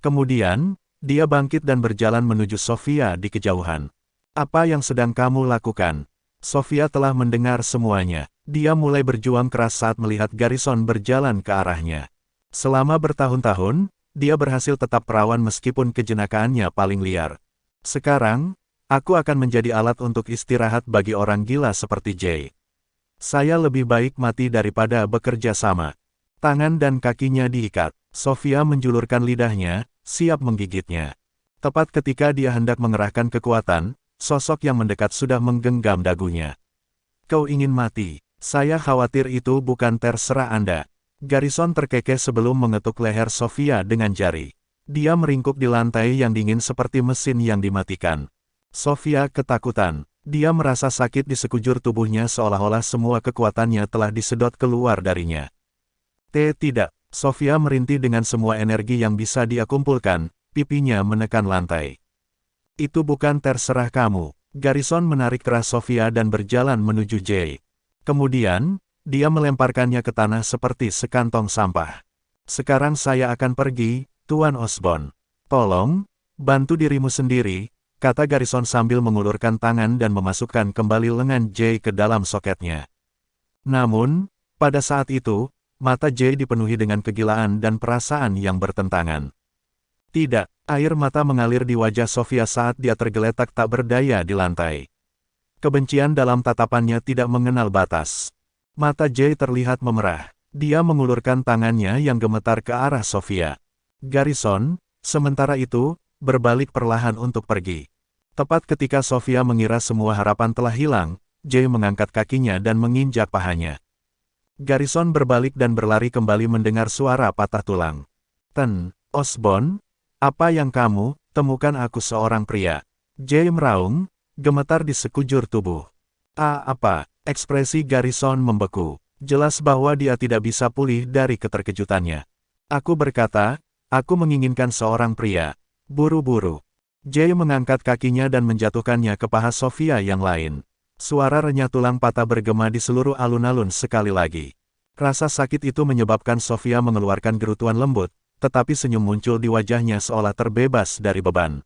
Kemudian, dia bangkit dan berjalan menuju Sophia di kejauhan. Apa yang sedang kamu lakukan? Sophia telah mendengar semuanya. Dia mulai berjuang keras saat melihat Garrison berjalan ke arahnya. Selama bertahun-tahun, dia berhasil tetap perawan meskipun kejenakaannya paling liar. Sekarang, aku akan menjadi alat untuk istirahat bagi orang gila seperti Jay. Saya lebih baik mati daripada bekerja sama. Tangan dan kakinya diikat. Sophia menjulurkan lidahnya, siap menggigitnya. Tepat ketika dia hendak mengerahkan kekuatan, sosok yang mendekat sudah menggenggam dagunya. Kau ingin mati? Saya khawatir itu bukan terserah Anda. Garrison terkekeh sebelum mengetuk leher Sophia dengan jari. Dia meringkuk di lantai yang dingin seperti mesin yang dimatikan. Sophia ketakutan. Dia merasa sakit di sekujur tubuhnya seolah-olah semua kekuatannya telah disedot keluar darinya. Tidak. Sophia merintih dengan semua energi yang bisa dia kumpulkan, pipinya menekan lantai. Itu bukan terserah kamu. Garrison menarik keras Sophia dan berjalan menuju Jay. Kemudian, dia melemparkannya ke tanah seperti sekantong sampah. Sekarang saya akan pergi, Tuan Osborn. Tolong, bantu dirimu sendiri, kata Garrison sambil mengulurkan tangan dan memasukkan kembali lengan Jay ke dalam soketnya. Namun, pada saat itu, mata Jay dipenuhi dengan kegilaan dan perasaan yang bertentangan. Tidak, air mata mengalir di wajah Sophia saat dia tergeletak tak berdaya di lantai. Kebencian dalam tatapannya tidak mengenal batas. Mata Jay terlihat memerah. Dia mengulurkan tangannya yang gemetar ke arah Sophia. Garrison, sementara itu, berbalik perlahan untuk pergi. Tepat ketika Sophia mengira semua harapan telah hilang, Jay mengangkat kakinya dan menginjak pahanya. Garrison berbalik dan berlari kembali mendengar suara patah tulang. Osborn, apa yang kamu temukan aku seorang pria? Jay meraung, gemetar di sekujur tubuh. Apa? Ekspresi Garrison membeku. Jelas bahwa dia tidak bisa pulih dari keterkejutannya. Aku berkata, aku menginginkan seorang pria. Buru-buru. Jay mengangkat kakinya dan menjatuhkannya ke paha Sophia yang lain. Suara renyah tulang patah bergema di seluruh alun-alun sekali lagi. Rasa sakit itu menyebabkan Sophia mengeluarkan gerutuan lembut, tetapi senyum muncul di wajahnya seolah terbebas dari beban.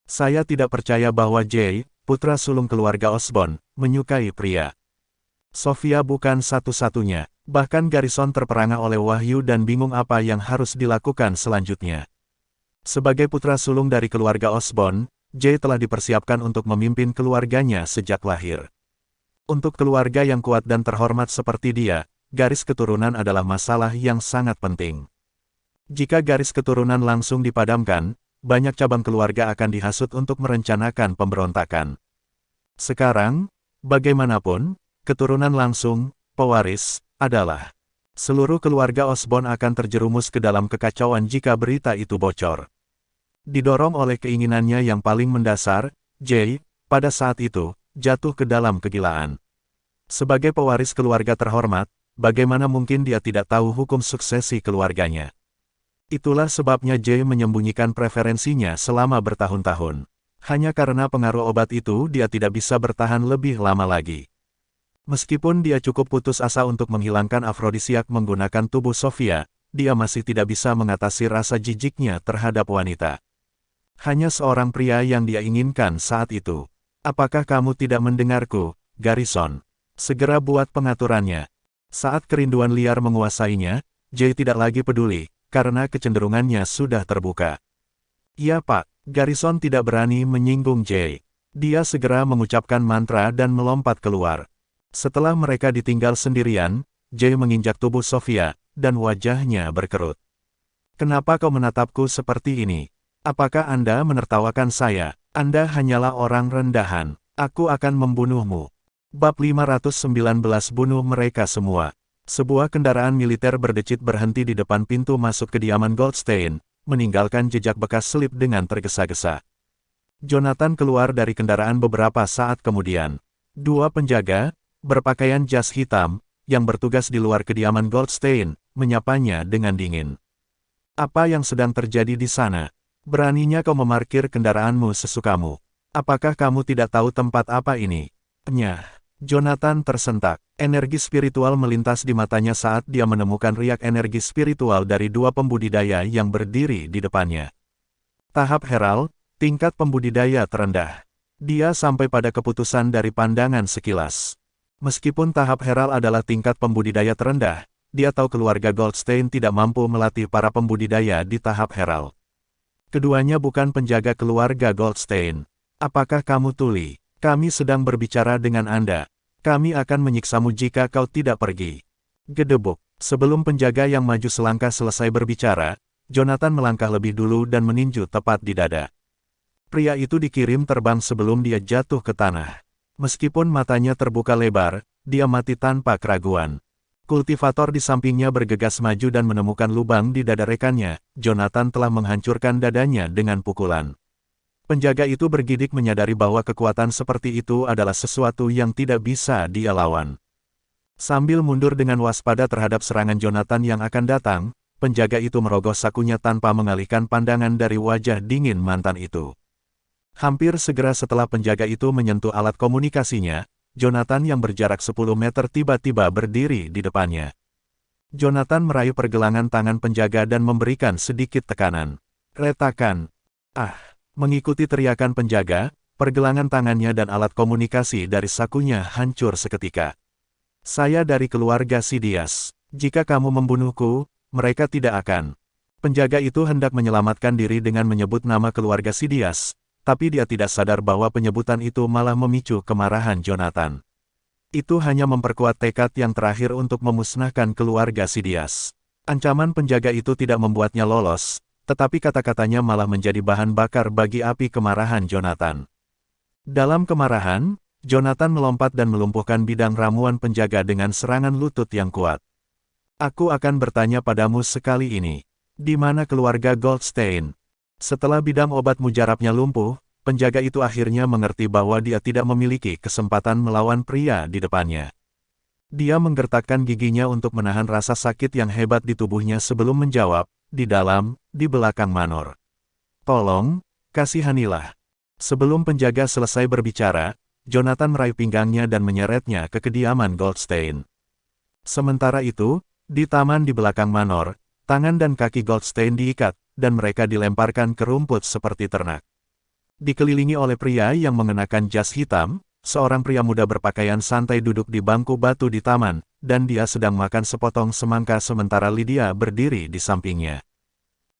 Saya tidak percaya bahwa Jay, putra sulung keluarga Osborn, menyukai pria. Sophia bukan satu-satunya, bahkan Garrison terperangah oleh wahyu dan bingung apa yang harus dilakukan selanjutnya. Sebagai putra sulung dari keluarga Osborn, Jay telah dipersiapkan untuk memimpin keluarganya sejak lahir. Untuk keluarga yang kuat dan terhormat seperti dia, garis keturunan adalah masalah yang sangat penting. Jika garis keturunan langsung dipadamkan, banyak cabang keluarga akan dihasut untuk merencanakan pemberontakan. Sekarang, bagaimanapun, keturunan langsung, pewaris, adalah Seluruh keluarga Osborn akan terjerumus ke dalam kekacauan jika berita itu bocor. Didorong oleh keinginannya yang paling mendasar, Jay, pada saat itu, jatuh ke dalam kegilaan. Sebagai pewaris keluarga terhormat, bagaimana mungkin dia tidak tahu hukum suksesi keluarganya? Itulah sebabnya Jay menyembunyikan preferensinya selama bertahun-tahun. Hanya karena pengaruh obat itu dia tidak bisa bertahan lebih lama lagi. Meskipun dia cukup putus asa untuk menghilangkan afrodisiak menggunakan tubuh Sofia, dia masih tidak bisa mengatasi rasa jijiknya terhadap wanita. Hanya seorang pria yang dia inginkan saat itu. Apakah kamu tidak mendengarku, Garrison? Segera buat pengaturannya. Saat kerinduan liar menguasainya, Jay tidak lagi peduli, karena kecenderungannya sudah terbuka. Iya Pak, Garrison tidak berani menyinggung Jay. Dia segera mengucapkan mantra dan melompat keluar. Setelah mereka ditinggal sendirian, Jay menginjak tubuh Sofia, dan wajahnya berkerut. Kenapa kau menatapku seperti ini? Apakah Anda menertawakan saya? Anda hanyalah orang rendahan. Aku akan membunuhmu. Bab 519 bunuh mereka semua. Sebuah kendaraan militer berdecit berhenti di depan pintu masuk kediaman Goldstein, meninggalkan jejak bekas selip dengan tergesa-gesa. Jonathan keluar dari kendaraan beberapa saat kemudian. Dua penjaga, berpakaian jas hitam, yang bertugas di luar kediaman Goldstein, menyapanya dengan dingin. Apa yang sedang terjadi di sana? Beraninya kau memarkir kendaraanmu sesukamu. Apakah kamu tidak tahu tempat apa ini? Nyah. Jonathan tersentak. Energi spiritual melintas di matanya saat dia menemukan riak energi spiritual dari dua pembudidaya yang berdiri di depannya. Tahap Herald, tingkat pembudidaya terendah. Dia sampai pada keputusan dari pandangan sekilas. Meskipun tahap Herald adalah tingkat pembudidaya terendah, dia tahu keluarga Goldstein tidak mampu melatih para pembudidaya di tahap Herald. Keduanya bukan penjaga keluarga Goldstein. Apakah kamu tuli? Kami sedang berbicara dengan Anda. Kami akan menyiksamu jika kau tidak pergi. Gedebuk. Sebelum penjaga yang maju selangkah selesai berbicara, Jonathan melangkah lebih dulu dan meninju tepat di dada. Pria itu dikirim terbang sebelum dia jatuh ke tanah. Meskipun matanya terbuka lebar, dia mati tanpa keraguan. Kultivator di sampingnya bergegas maju dan menemukan lubang di dada rekannya. Jonathan telah menghancurkan dadanya dengan pukulan. Penjaga itu bergidik menyadari bahwa kekuatan seperti itu adalah sesuatu yang tidak bisa dia lawan. Sambil mundur dengan waspada terhadap serangan Jonathan yang akan datang, penjaga itu merogoh sakunya tanpa mengalihkan pandangan dari wajah dingin mantan itu. Hampir segera setelah penjaga itu menyentuh alat komunikasinya, Jonathan yang berjarak 10 meter tiba-tiba berdiri di depannya. Jonathan meraih pergelangan tangan penjaga dan memberikan sedikit tekanan. Retakan. Ah! Mengikuti teriakan penjaga, pergelangan tangannya dan alat komunikasi dari sakunya hancur seketika. Saya dari keluarga Sidious. Jika kamu membunuhku, mereka tidak akan. Penjaga itu hendak menyelamatkan diri dengan menyebut nama keluarga Sidious, tapi dia tidak sadar bahwa penyebutan itu malah memicu kemarahan Jonathan. Itu hanya memperkuat tekad yang terakhir untuk memusnahkan keluarga Sidious. Ancaman penjaga itu tidak membuatnya lolos, tetapi kata-katanya malah menjadi bahan bakar bagi api kemarahan Jonathan. Dalam kemarahan, Jonathan melompat dan melumpuhkan bidang ramuan penjaga dengan serangan lutut yang kuat. Aku akan bertanya padamu sekali ini. Di mana keluarga Goldstein? Setelah bidang obat mujarabnya lumpuh, penjaga itu akhirnya mengerti bahwa dia tidak memiliki kesempatan melawan pria di depannya. Dia menggertakkan giginya untuk menahan rasa sakit yang hebat di tubuhnya sebelum menjawab, di dalam, di belakang Manor. Tolong, kasihanilah. Sebelum penjaga selesai berbicara, Jonathan meraih pinggangnya dan menyeretnya ke kediaman Goldstein. Sementara itu, di taman di belakang Manor, tangan dan kaki Goldstein diikat, dan mereka dilemparkan ke rumput seperti ternak. Dikelilingi oleh pria yang mengenakan jas hitam, seorang pria muda berpakaian santai duduk di bangku batu di taman, dan dia sedang makan sepotong semangka sementara Lydia berdiri di sampingnya.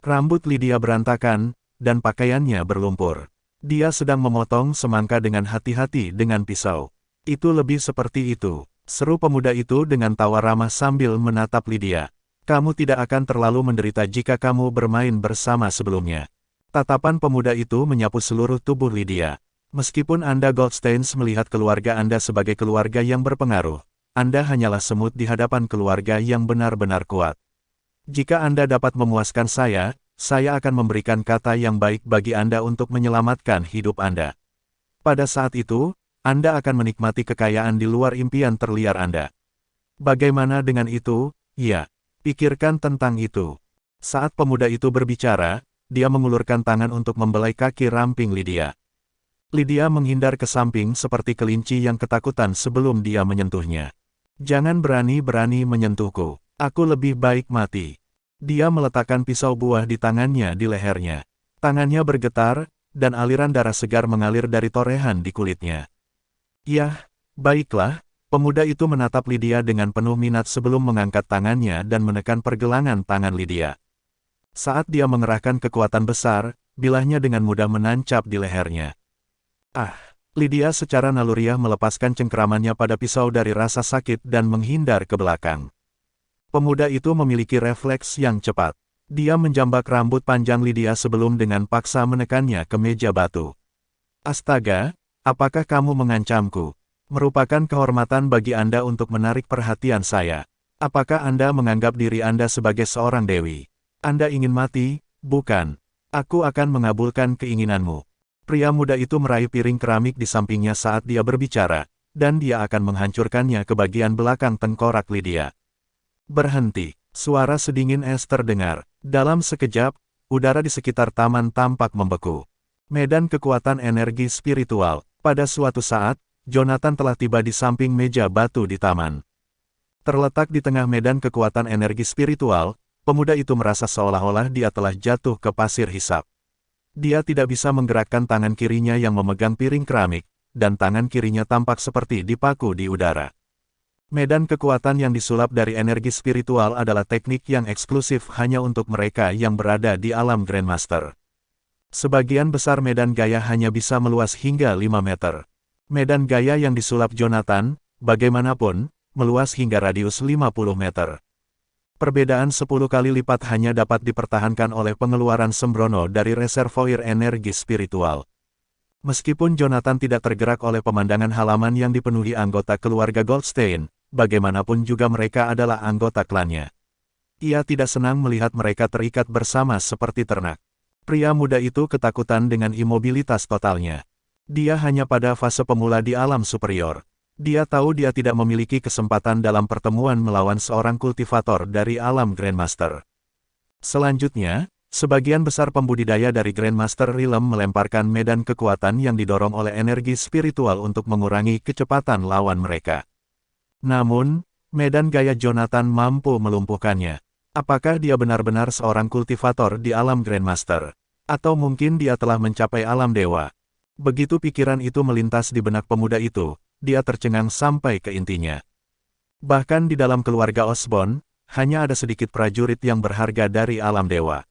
Rambut Lydia berantakan, dan pakaiannya berlumpur. Dia sedang memotong semangka dengan hati-hati dengan pisau. Itu lebih seperti itu, seru pemuda itu dengan tawa ramah sambil menatap Lydia. Kamu tidak akan terlalu menderita jika kamu bermain bersama sebelumnya. Tatapan pemuda itu menyapu seluruh tubuh Lydia. Meskipun Anda Goldsteins melihat keluarga Anda sebagai keluarga yang berpengaruh, Anda hanyalah semut di hadapan keluarga yang benar-benar kuat. Jika Anda dapat memuaskan saya akan memberikan kata yang baik bagi Anda untuk menyelamatkan hidup Anda. Pada saat itu, Anda akan menikmati kekayaan di luar impian terliar Anda. Bagaimana dengan itu? Ya, pikirkan tentang itu. Saat pemuda itu berbicara, dia mengulurkan tangan untuk membelai kaki ramping Lydia. Lydia menghindar ke samping seperti kelinci yang ketakutan sebelum dia menyentuhnya. Jangan berani-berani menyentuhku. Aku lebih baik mati. Dia meletakkan pisau buah di tangannya di lehernya. Tangannya bergetar, dan aliran darah segar mengalir dari torehan di kulitnya. Yah, baiklah, pemuda itu menatap Lydia dengan penuh minat sebelum mengangkat tangannya dan menekan pergelangan tangan Lydia. Saat dia mengerahkan kekuatan besar, bilahnya dengan mudah menancap di lehernya. Lydia secara naluriah melepaskan cengkeramannya pada pisau dari rasa sakit dan menghindar ke belakang. Pemuda itu memiliki refleks yang cepat. Dia menjambak rambut panjang Lydia sebelum dengan paksa menekannya ke meja batu. Astaga, apakah kamu mengancamku? Merupakan kehormatan bagi Anda untuk menarik perhatian saya. Apakah Anda menganggap diri Anda sebagai seorang dewi? Anda ingin mati, bukan? Aku akan mengabulkan keinginanmu. Pria muda itu meraih piring keramik di sampingnya saat dia berbicara, dan dia akan menghancurkannya ke bagian belakang tengkorak Lydia. Berhenti, suara sedingin es terdengar. Dalam sekejap, udara di sekitar taman tampak membeku. Medan kekuatan energi spiritual. Pada suatu saat, Jonathan telah tiba di samping meja batu di taman. Terletak di tengah medan kekuatan energi spiritual, pemuda itu merasa seolah-olah dia telah jatuh ke pasir hisap. Dia tidak bisa menggerakkan tangan kirinya yang memegang piring keramik, dan tangan kirinya tampak seperti dipaku di udara. Medan kekuatan yang disulap dari energi spiritual adalah teknik yang eksklusif hanya untuk mereka yang berada di alam Grandmaster. Sebagian besar medan gaya hanya bisa meluas hingga 5 meter. Medan gaya yang disulap Jonathan, bagaimanapun, meluas hingga radius 50 meter. Perbedaan 10 kali lipat hanya dapat dipertahankan oleh pengeluaran sembrono dari reservoir energi spiritual. Meskipun Jonathan tidak tergerak oleh pemandangan halaman yang dipenuhi anggota keluarga Goldstein, bagaimanapun juga mereka adalah anggota klannya. Ia tidak senang melihat mereka terikat bersama seperti ternak. Pria muda itu ketakutan dengan imobilitas totalnya. Dia hanya pada fase pemula di alam superior. Dia tahu dia tidak memiliki kesempatan dalam pertemuan melawan seorang kultivator dari alam Grandmaster. Selanjutnya, sebagian besar pembudidaya dari Grandmaster Realm melemparkan medan kekuatan yang didorong oleh energi spiritual untuk mengurangi kecepatan lawan mereka. Namun, medan gaya Jonathan mampu melumpuhkannya. Apakah dia benar-benar seorang kultivator di alam Grandmaster? Atau mungkin dia telah mencapai alam dewa? Begitu pikiran itu melintas di benak pemuda itu, dia tercengang sampai ke intinya. Bahkan di dalam keluarga Osborn, hanya ada sedikit prajurit yang berharga dari alam dewa.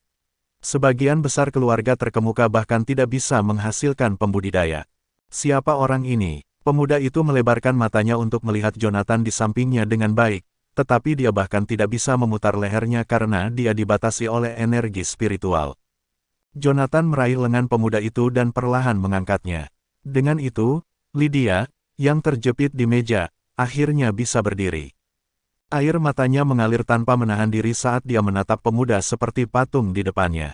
Sebagian besar keluarga terkemuka bahkan tidak bisa menghasilkan pembudidaya. Siapa orang ini? Pemuda itu melebarkan matanya untuk melihat Jonathan di sampingnya dengan baik, tetapi dia bahkan tidak bisa memutar lehernya karena dia dibatasi oleh energi spiritual. Jonathan meraih lengan pemuda itu dan perlahan mengangkatnya. Dengan itu, Lydia, yang terjepit di meja, akhirnya bisa berdiri. Air matanya mengalir tanpa menahan diri saat dia menatap pemuda seperti patung di depannya.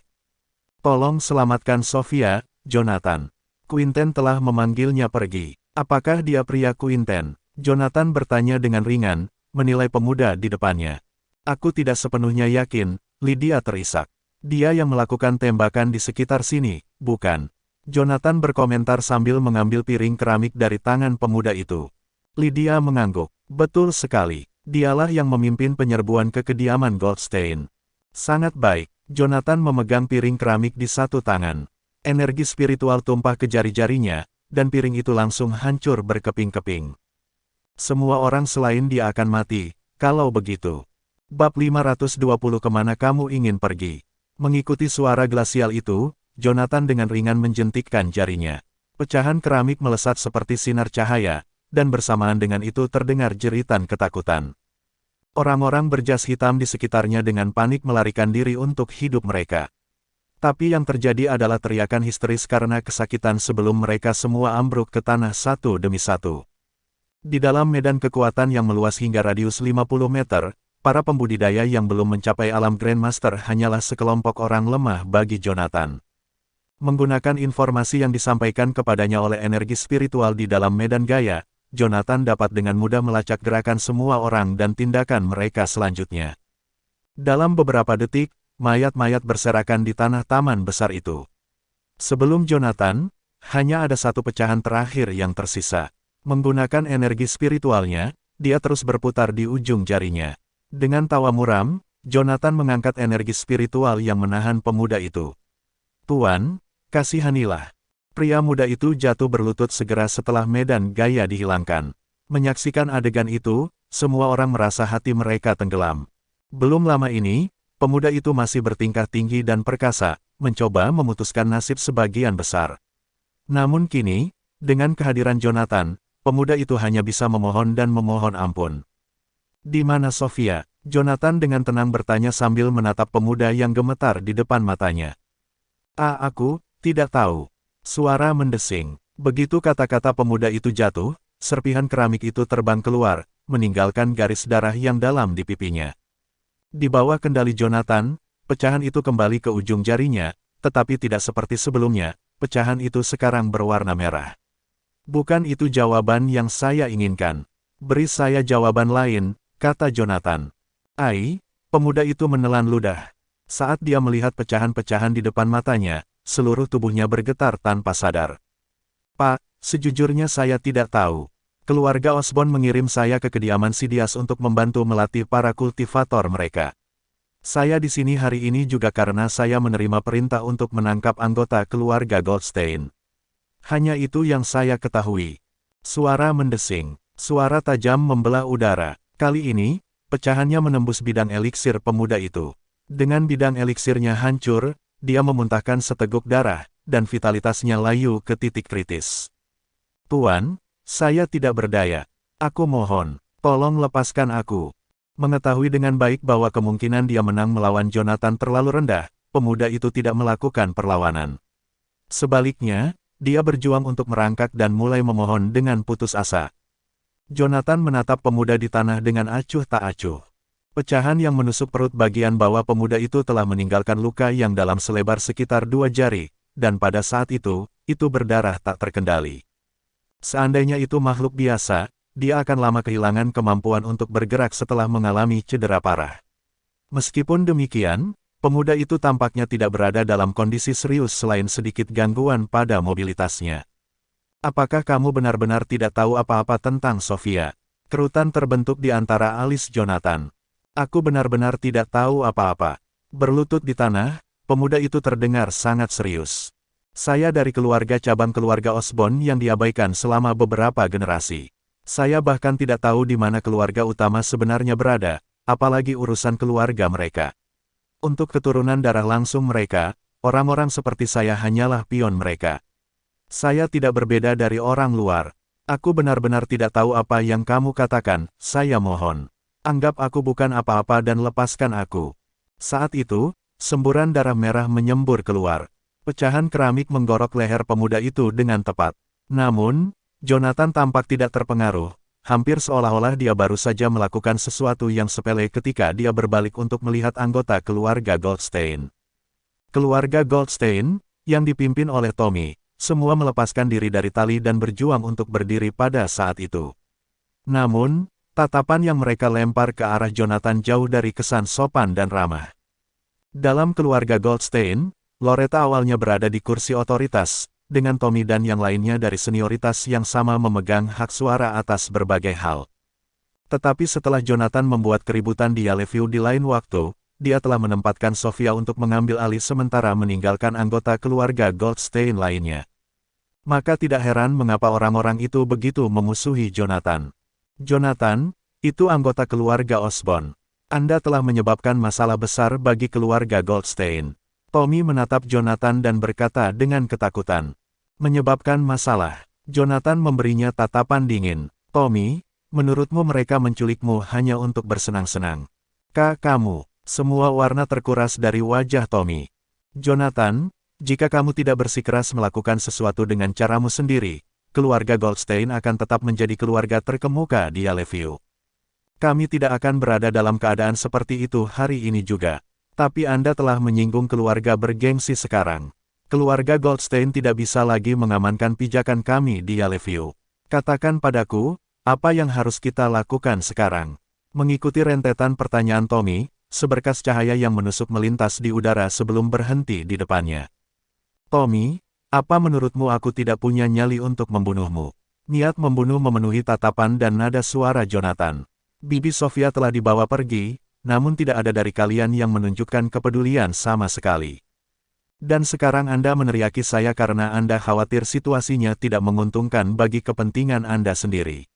Tolong selamatkan Sofia, Jonathan. Quinten telah memanggilnya pergi. Apakah dia pria Quinten? Jonathan bertanya dengan ringan, menilai pemuda di depannya. Aku tidak sepenuhnya yakin, Lydia terisak. Dia yang melakukan tembakan di sekitar sini, bukan? Jonathan berkomentar sambil mengambil piring keramik dari tangan pemuda itu. Lydia mengangguk. Betul sekali. Dialah yang memimpin penyerbuan ke kediaman Goldstein. Sangat baik. Jonathan memegang piring keramik di satu tangan. Energi spiritual tumpah ke jari-jarinya, dan piring itu langsung hancur berkeping-keping. Semua orang selain dia akan mati, kalau begitu. Bab 520 Kemana kamu ingin pergi? Mengikuti suara glasial itu, Jonathan dengan ringan menjentikkan jarinya. Pecahan keramik melesat seperti sinar cahaya, dan bersamaan dengan itu terdengar jeritan ketakutan. Orang-orang berjas hitam di sekitarnya dengan panik melarikan diri untuk hidup mereka. Tapi yang terjadi adalah teriakan histeris karena kesakitan sebelum mereka semua ambruk ke tanah satu demi satu. Di dalam medan kekuatan yang meluas hingga radius 50 meter, para pembudidaya yang belum mencapai alam Grandmaster hanyalah sekelompok orang lemah bagi Jonathan. Menggunakan informasi yang disampaikan kepadanya oleh energi spiritual di dalam medan gaya, Jonathan dapat dengan mudah melacak gerakan semua orang dan tindakan mereka selanjutnya. Dalam beberapa detik, mayat-mayat berserakan di tanah taman besar itu. Sebelum Jonathan, hanya ada satu pecahan terakhir yang tersisa. Menggunakan energi spiritualnya, dia terus berputar di ujung jarinya. Dengan tawa muram, Jonathan mengangkat energi spiritual yang menahan pemuda itu. "Tuan, kasihanilah." Pria muda itu jatuh berlutut segera setelah medan gaya dihilangkan. Menyaksikan adegan itu, semua orang merasa hati mereka tenggelam. Belum lama ini, pemuda itu masih bertingkah tinggi dan perkasa, mencoba memutuskan nasib sebagian besar. Namun kini, dengan kehadiran Jonathan, pemuda itu hanya bisa memohon dan memohon ampun. "Di mana Sofia?" Jonathan dengan tenang bertanya sambil menatap pemuda yang gemetar di depan matanya. Aku tidak tahu." Suara mendesing. Begitu kata-kata pemuda itu jatuh, serpihan keramik itu terbang keluar, meninggalkan garis darah yang dalam di pipinya. Di bawah kendali Jonathan, pecahan itu kembali ke ujung jarinya, tetapi tidak seperti sebelumnya, pecahan itu sekarang berwarna merah. "Bukan itu jawaban yang saya inginkan. Beri saya jawaban lain," kata Jonathan. Pemuda itu menelan ludah. Saat dia melihat pecahan-pecahan di depan matanya, seluruh tubuhnya bergetar tanpa sadar. "Pak, sejujurnya saya tidak tahu. Keluarga Osborn mengirim saya ke kediaman Sidious untuk membantu melatih para kultivator mereka. Saya di sini hari ini juga karena saya menerima perintah untuk menangkap anggota keluarga Goldstein. Hanya itu yang saya ketahui." Suara mendesing. Suara tajam membelah udara. Kali ini, pecahannya menembus bidang eliksir pemuda itu. Dengan bidang eliksirnya hancur, dia memuntahkan seteguk darah, dan vitalitasnya layu ke titik kritis. "Tuan, saya tidak berdaya. Aku mohon, tolong lepaskan aku." Mengetahui dengan baik bahwa kemungkinan dia menang melawan Jonathan terlalu rendah, pemuda itu tidak melakukan perlawanan. Sebaliknya, dia berjuang untuk merangkak dan mulai memohon dengan putus asa. Jonathan menatap pemuda di tanah dengan acuh tak acuh. Pecahan yang menusuk perut bagian bawah pemuda itu telah meninggalkan luka yang dalam selebar sekitar 2 jari, dan pada saat itu berdarah tak terkendali. Seandainya itu makhluk biasa, dia akan lama kehilangan kemampuan untuk bergerak setelah mengalami cedera parah. Meskipun demikian, pemuda itu tampaknya tidak berada dalam kondisi serius selain sedikit gangguan pada mobilitasnya. "Apakah kamu benar-benar tidak tahu apa-apa tentang Sofia?" Kerutan terbentuk di antara alis Jonathan. "Aku benar-benar tidak tahu apa-apa." Berlutut di tanah, pemuda itu terdengar sangat serius. "Saya dari keluarga cabang keluarga Osborn yang diabaikan selama beberapa generasi. Saya bahkan tidak tahu di mana keluarga utama sebenarnya berada, apalagi urusan keluarga mereka. Untuk keturunan darah langsung mereka, orang-orang seperti saya hanyalah pion mereka. Saya tidak berbeda dari orang luar. Aku benar-benar tidak tahu apa yang kamu katakan, saya mohon. Anggap aku bukan apa-apa dan lepaskan aku." Saat itu, semburan darah merah menyembur keluar. Pecahan keramik menggorok leher pemuda itu dengan tepat. Namun, Jonathan tampak tidak terpengaruh, hampir seolah-olah dia baru saja melakukan sesuatu yang sepele ketika dia berbalik untuk melihat anggota keluarga Goldstein. Keluarga Goldstein, yang dipimpin oleh Tommy, semua melepaskan diri dari tali dan berjuang untuk berdiri pada saat itu. Namun, tatapan yang mereka lempar ke arah Jonathan jauh dari kesan sopan dan ramah. Dalam keluarga Goldstein, Loretta awalnya berada di kursi otoritas, dengan Tommy dan yang lainnya dari senioritas yang sama memegang hak suara atas berbagai hal. Tetapi setelah Jonathan membuat keributan di Yellowview di lain waktu, dia telah menempatkan Sofia untuk mengambil alih sementara meninggalkan anggota keluarga Goldstein lainnya. Maka tidak heran mengapa orang-orang itu begitu memusuhi Jonathan. "Jonathan, itu anggota keluarga Osborn. Anda telah menyebabkan masalah besar bagi keluarga Goldstein." Tommy menatap Jonathan dan berkata dengan ketakutan. "Menyebabkan masalah?" Jonathan memberinya tatapan dingin. "Tommy, menurutmu mereka menculikmu hanya untuk bersenang-senang? Kamu." Semua warna terkuras dari wajah Tommy. "Jonathan, jika kamu tidak bersikeras melakukan sesuatu dengan caramu sendiri, keluarga Goldstein akan tetap menjadi keluarga terkemuka di Yellowview. Kami tidak akan berada dalam keadaan seperti itu hari ini juga. Tapi Anda telah menyinggung keluarga bergengsi sekarang. Keluarga Goldstein tidak bisa lagi mengamankan pijakan kami di Yellowview. Katakan padaku, apa yang harus kita lakukan sekarang? Mengikuti rentetan pertanyaan Tommy, seberkas cahaya yang menusuk melintas di udara sebelum berhenti di depannya. Tommy, apa menurutmu aku tidak punya nyali untuk membunuhmu? Niat membunuh memenuhi tatapan dan nada suara Jonathan. Bibi Sofia telah dibawa pergi, namun tidak ada dari kalian yang menunjukkan kepedulian sama sekali. Dan sekarang Anda meneriaki saya karena Anda khawatir situasinya tidak menguntungkan bagi kepentingan Anda sendiri.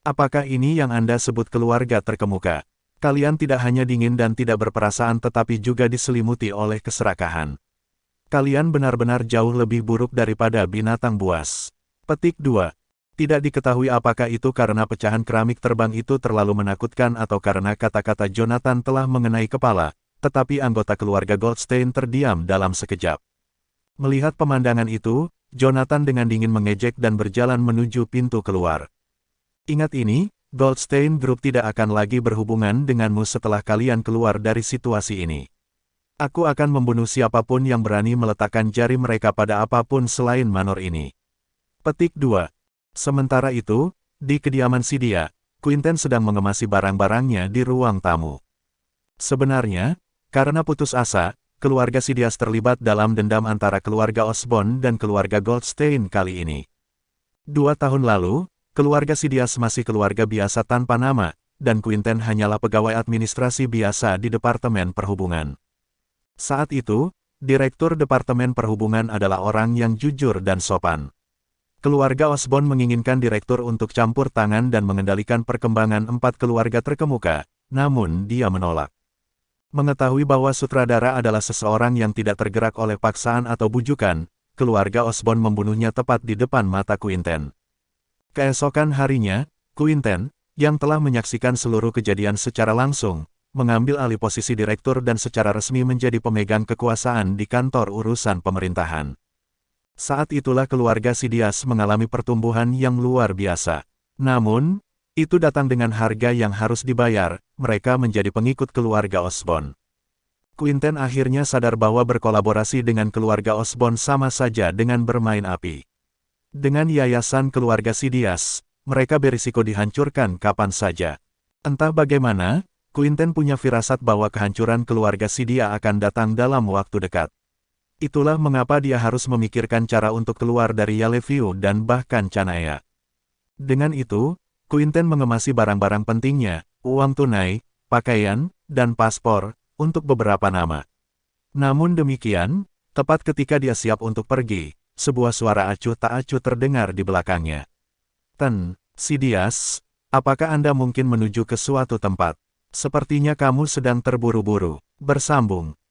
Apakah ini yang Anda sebut keluarga terkemuka? Kalian tidak hanya dingin dan tidak berperasaan tetapi juga diselimuti oleh keserakahan. Kalian benar-benar jauh lebih buruk daripada binatang buas. Petik 2. Tidak diketahui apakah itu karena pecahan keramik terbang itu terlalu menakutkan atau karena kata-kata Jonathan telah mengenai kepala, tetapi anggota keluarga Goldstein terdiam dalam sekejap. Melihat pemandangan itu, Jonathan dengan dingin mengejek dan berjalan menuju pintu keluar. Ingat ini, Goldstein Group tidak akan lagi berhubungan denganmu setelah kalian keluar dari situasi ini. Aku akan membunuh siapapun yang berani meletakkan jari mereka pada apapun selain Manor ini. Petik 2. Sementara itu, di kediaman Sidia, Quinten sedang mengemasi barang-barangnya di ruang tamu. Sebenarnya, karena putus asa, keluarga Sidias terlibat dalam dendam antara keluarga Osborne dan keluarga Goldstein kali ini. 2 tahun lalu, keluarga Sidias masih keluarga biasa tanpa nama, dan Quinten hanyalah pegawai administrasi biasa di Departemen Perhubungan. Saat itu, Direktur Departemen Perhubungan adalah orang yang jujur dan sopan. Keluarga Osborne menginginkan direktur untuk campur tangan dan mengendalikan perkembangan 4 keluarga terkemuka, namun dia menolak. Mengetahui bahwa sutradara adalah seseorang yang tidak tergerak oleh paksaan atau bujukan, keluarga Osborne membunuhnya tepat di depan mata Quinten. Keesokan harinya, Quinten, yang telah menyaksikan seluruh kejadian secara langsung, mengambil alih posisi direktur dan secara resmi menjadi pemegang kekuasaan di kantor urusan pemerintahan. Saat itulah keluarga Sidias mengalami pertumbuhan yang luar biasa. Namun, itu datang dengan harga yang harus dibayar, mereka menjadi pengikut keluarga Osborne. Quinten akhirnya sadar bahwa berkolaborasi dengan keluarga Osborne sama saja dengan bermain api. Dengan yayasan keluarga Sidias, mereka berisiko dihancurkan kapan saja. Entah bagaimana, Quinten punya firasat bahwa kehancuran keluarga Sidia akan datang dalam waktu dekat. Itulah mengapa dia harus memikirkan cara untuk keluar dari Yellowview dan bahkan Canaya. Dengan itu, Quinten mengemasi barang-barang pentingnya, uang tunai, pakaian, dan paspor, untuk beberapa nama. Namun demikian, tepat ketika dia siap untuk pergi, sebuah suara acuh tak acuh terdengar di belakangnya. Sidias, apakah Anda mungkin menuju ke suatu tempat? Sepertinya kamu sedang terburu-buru. Bersambung.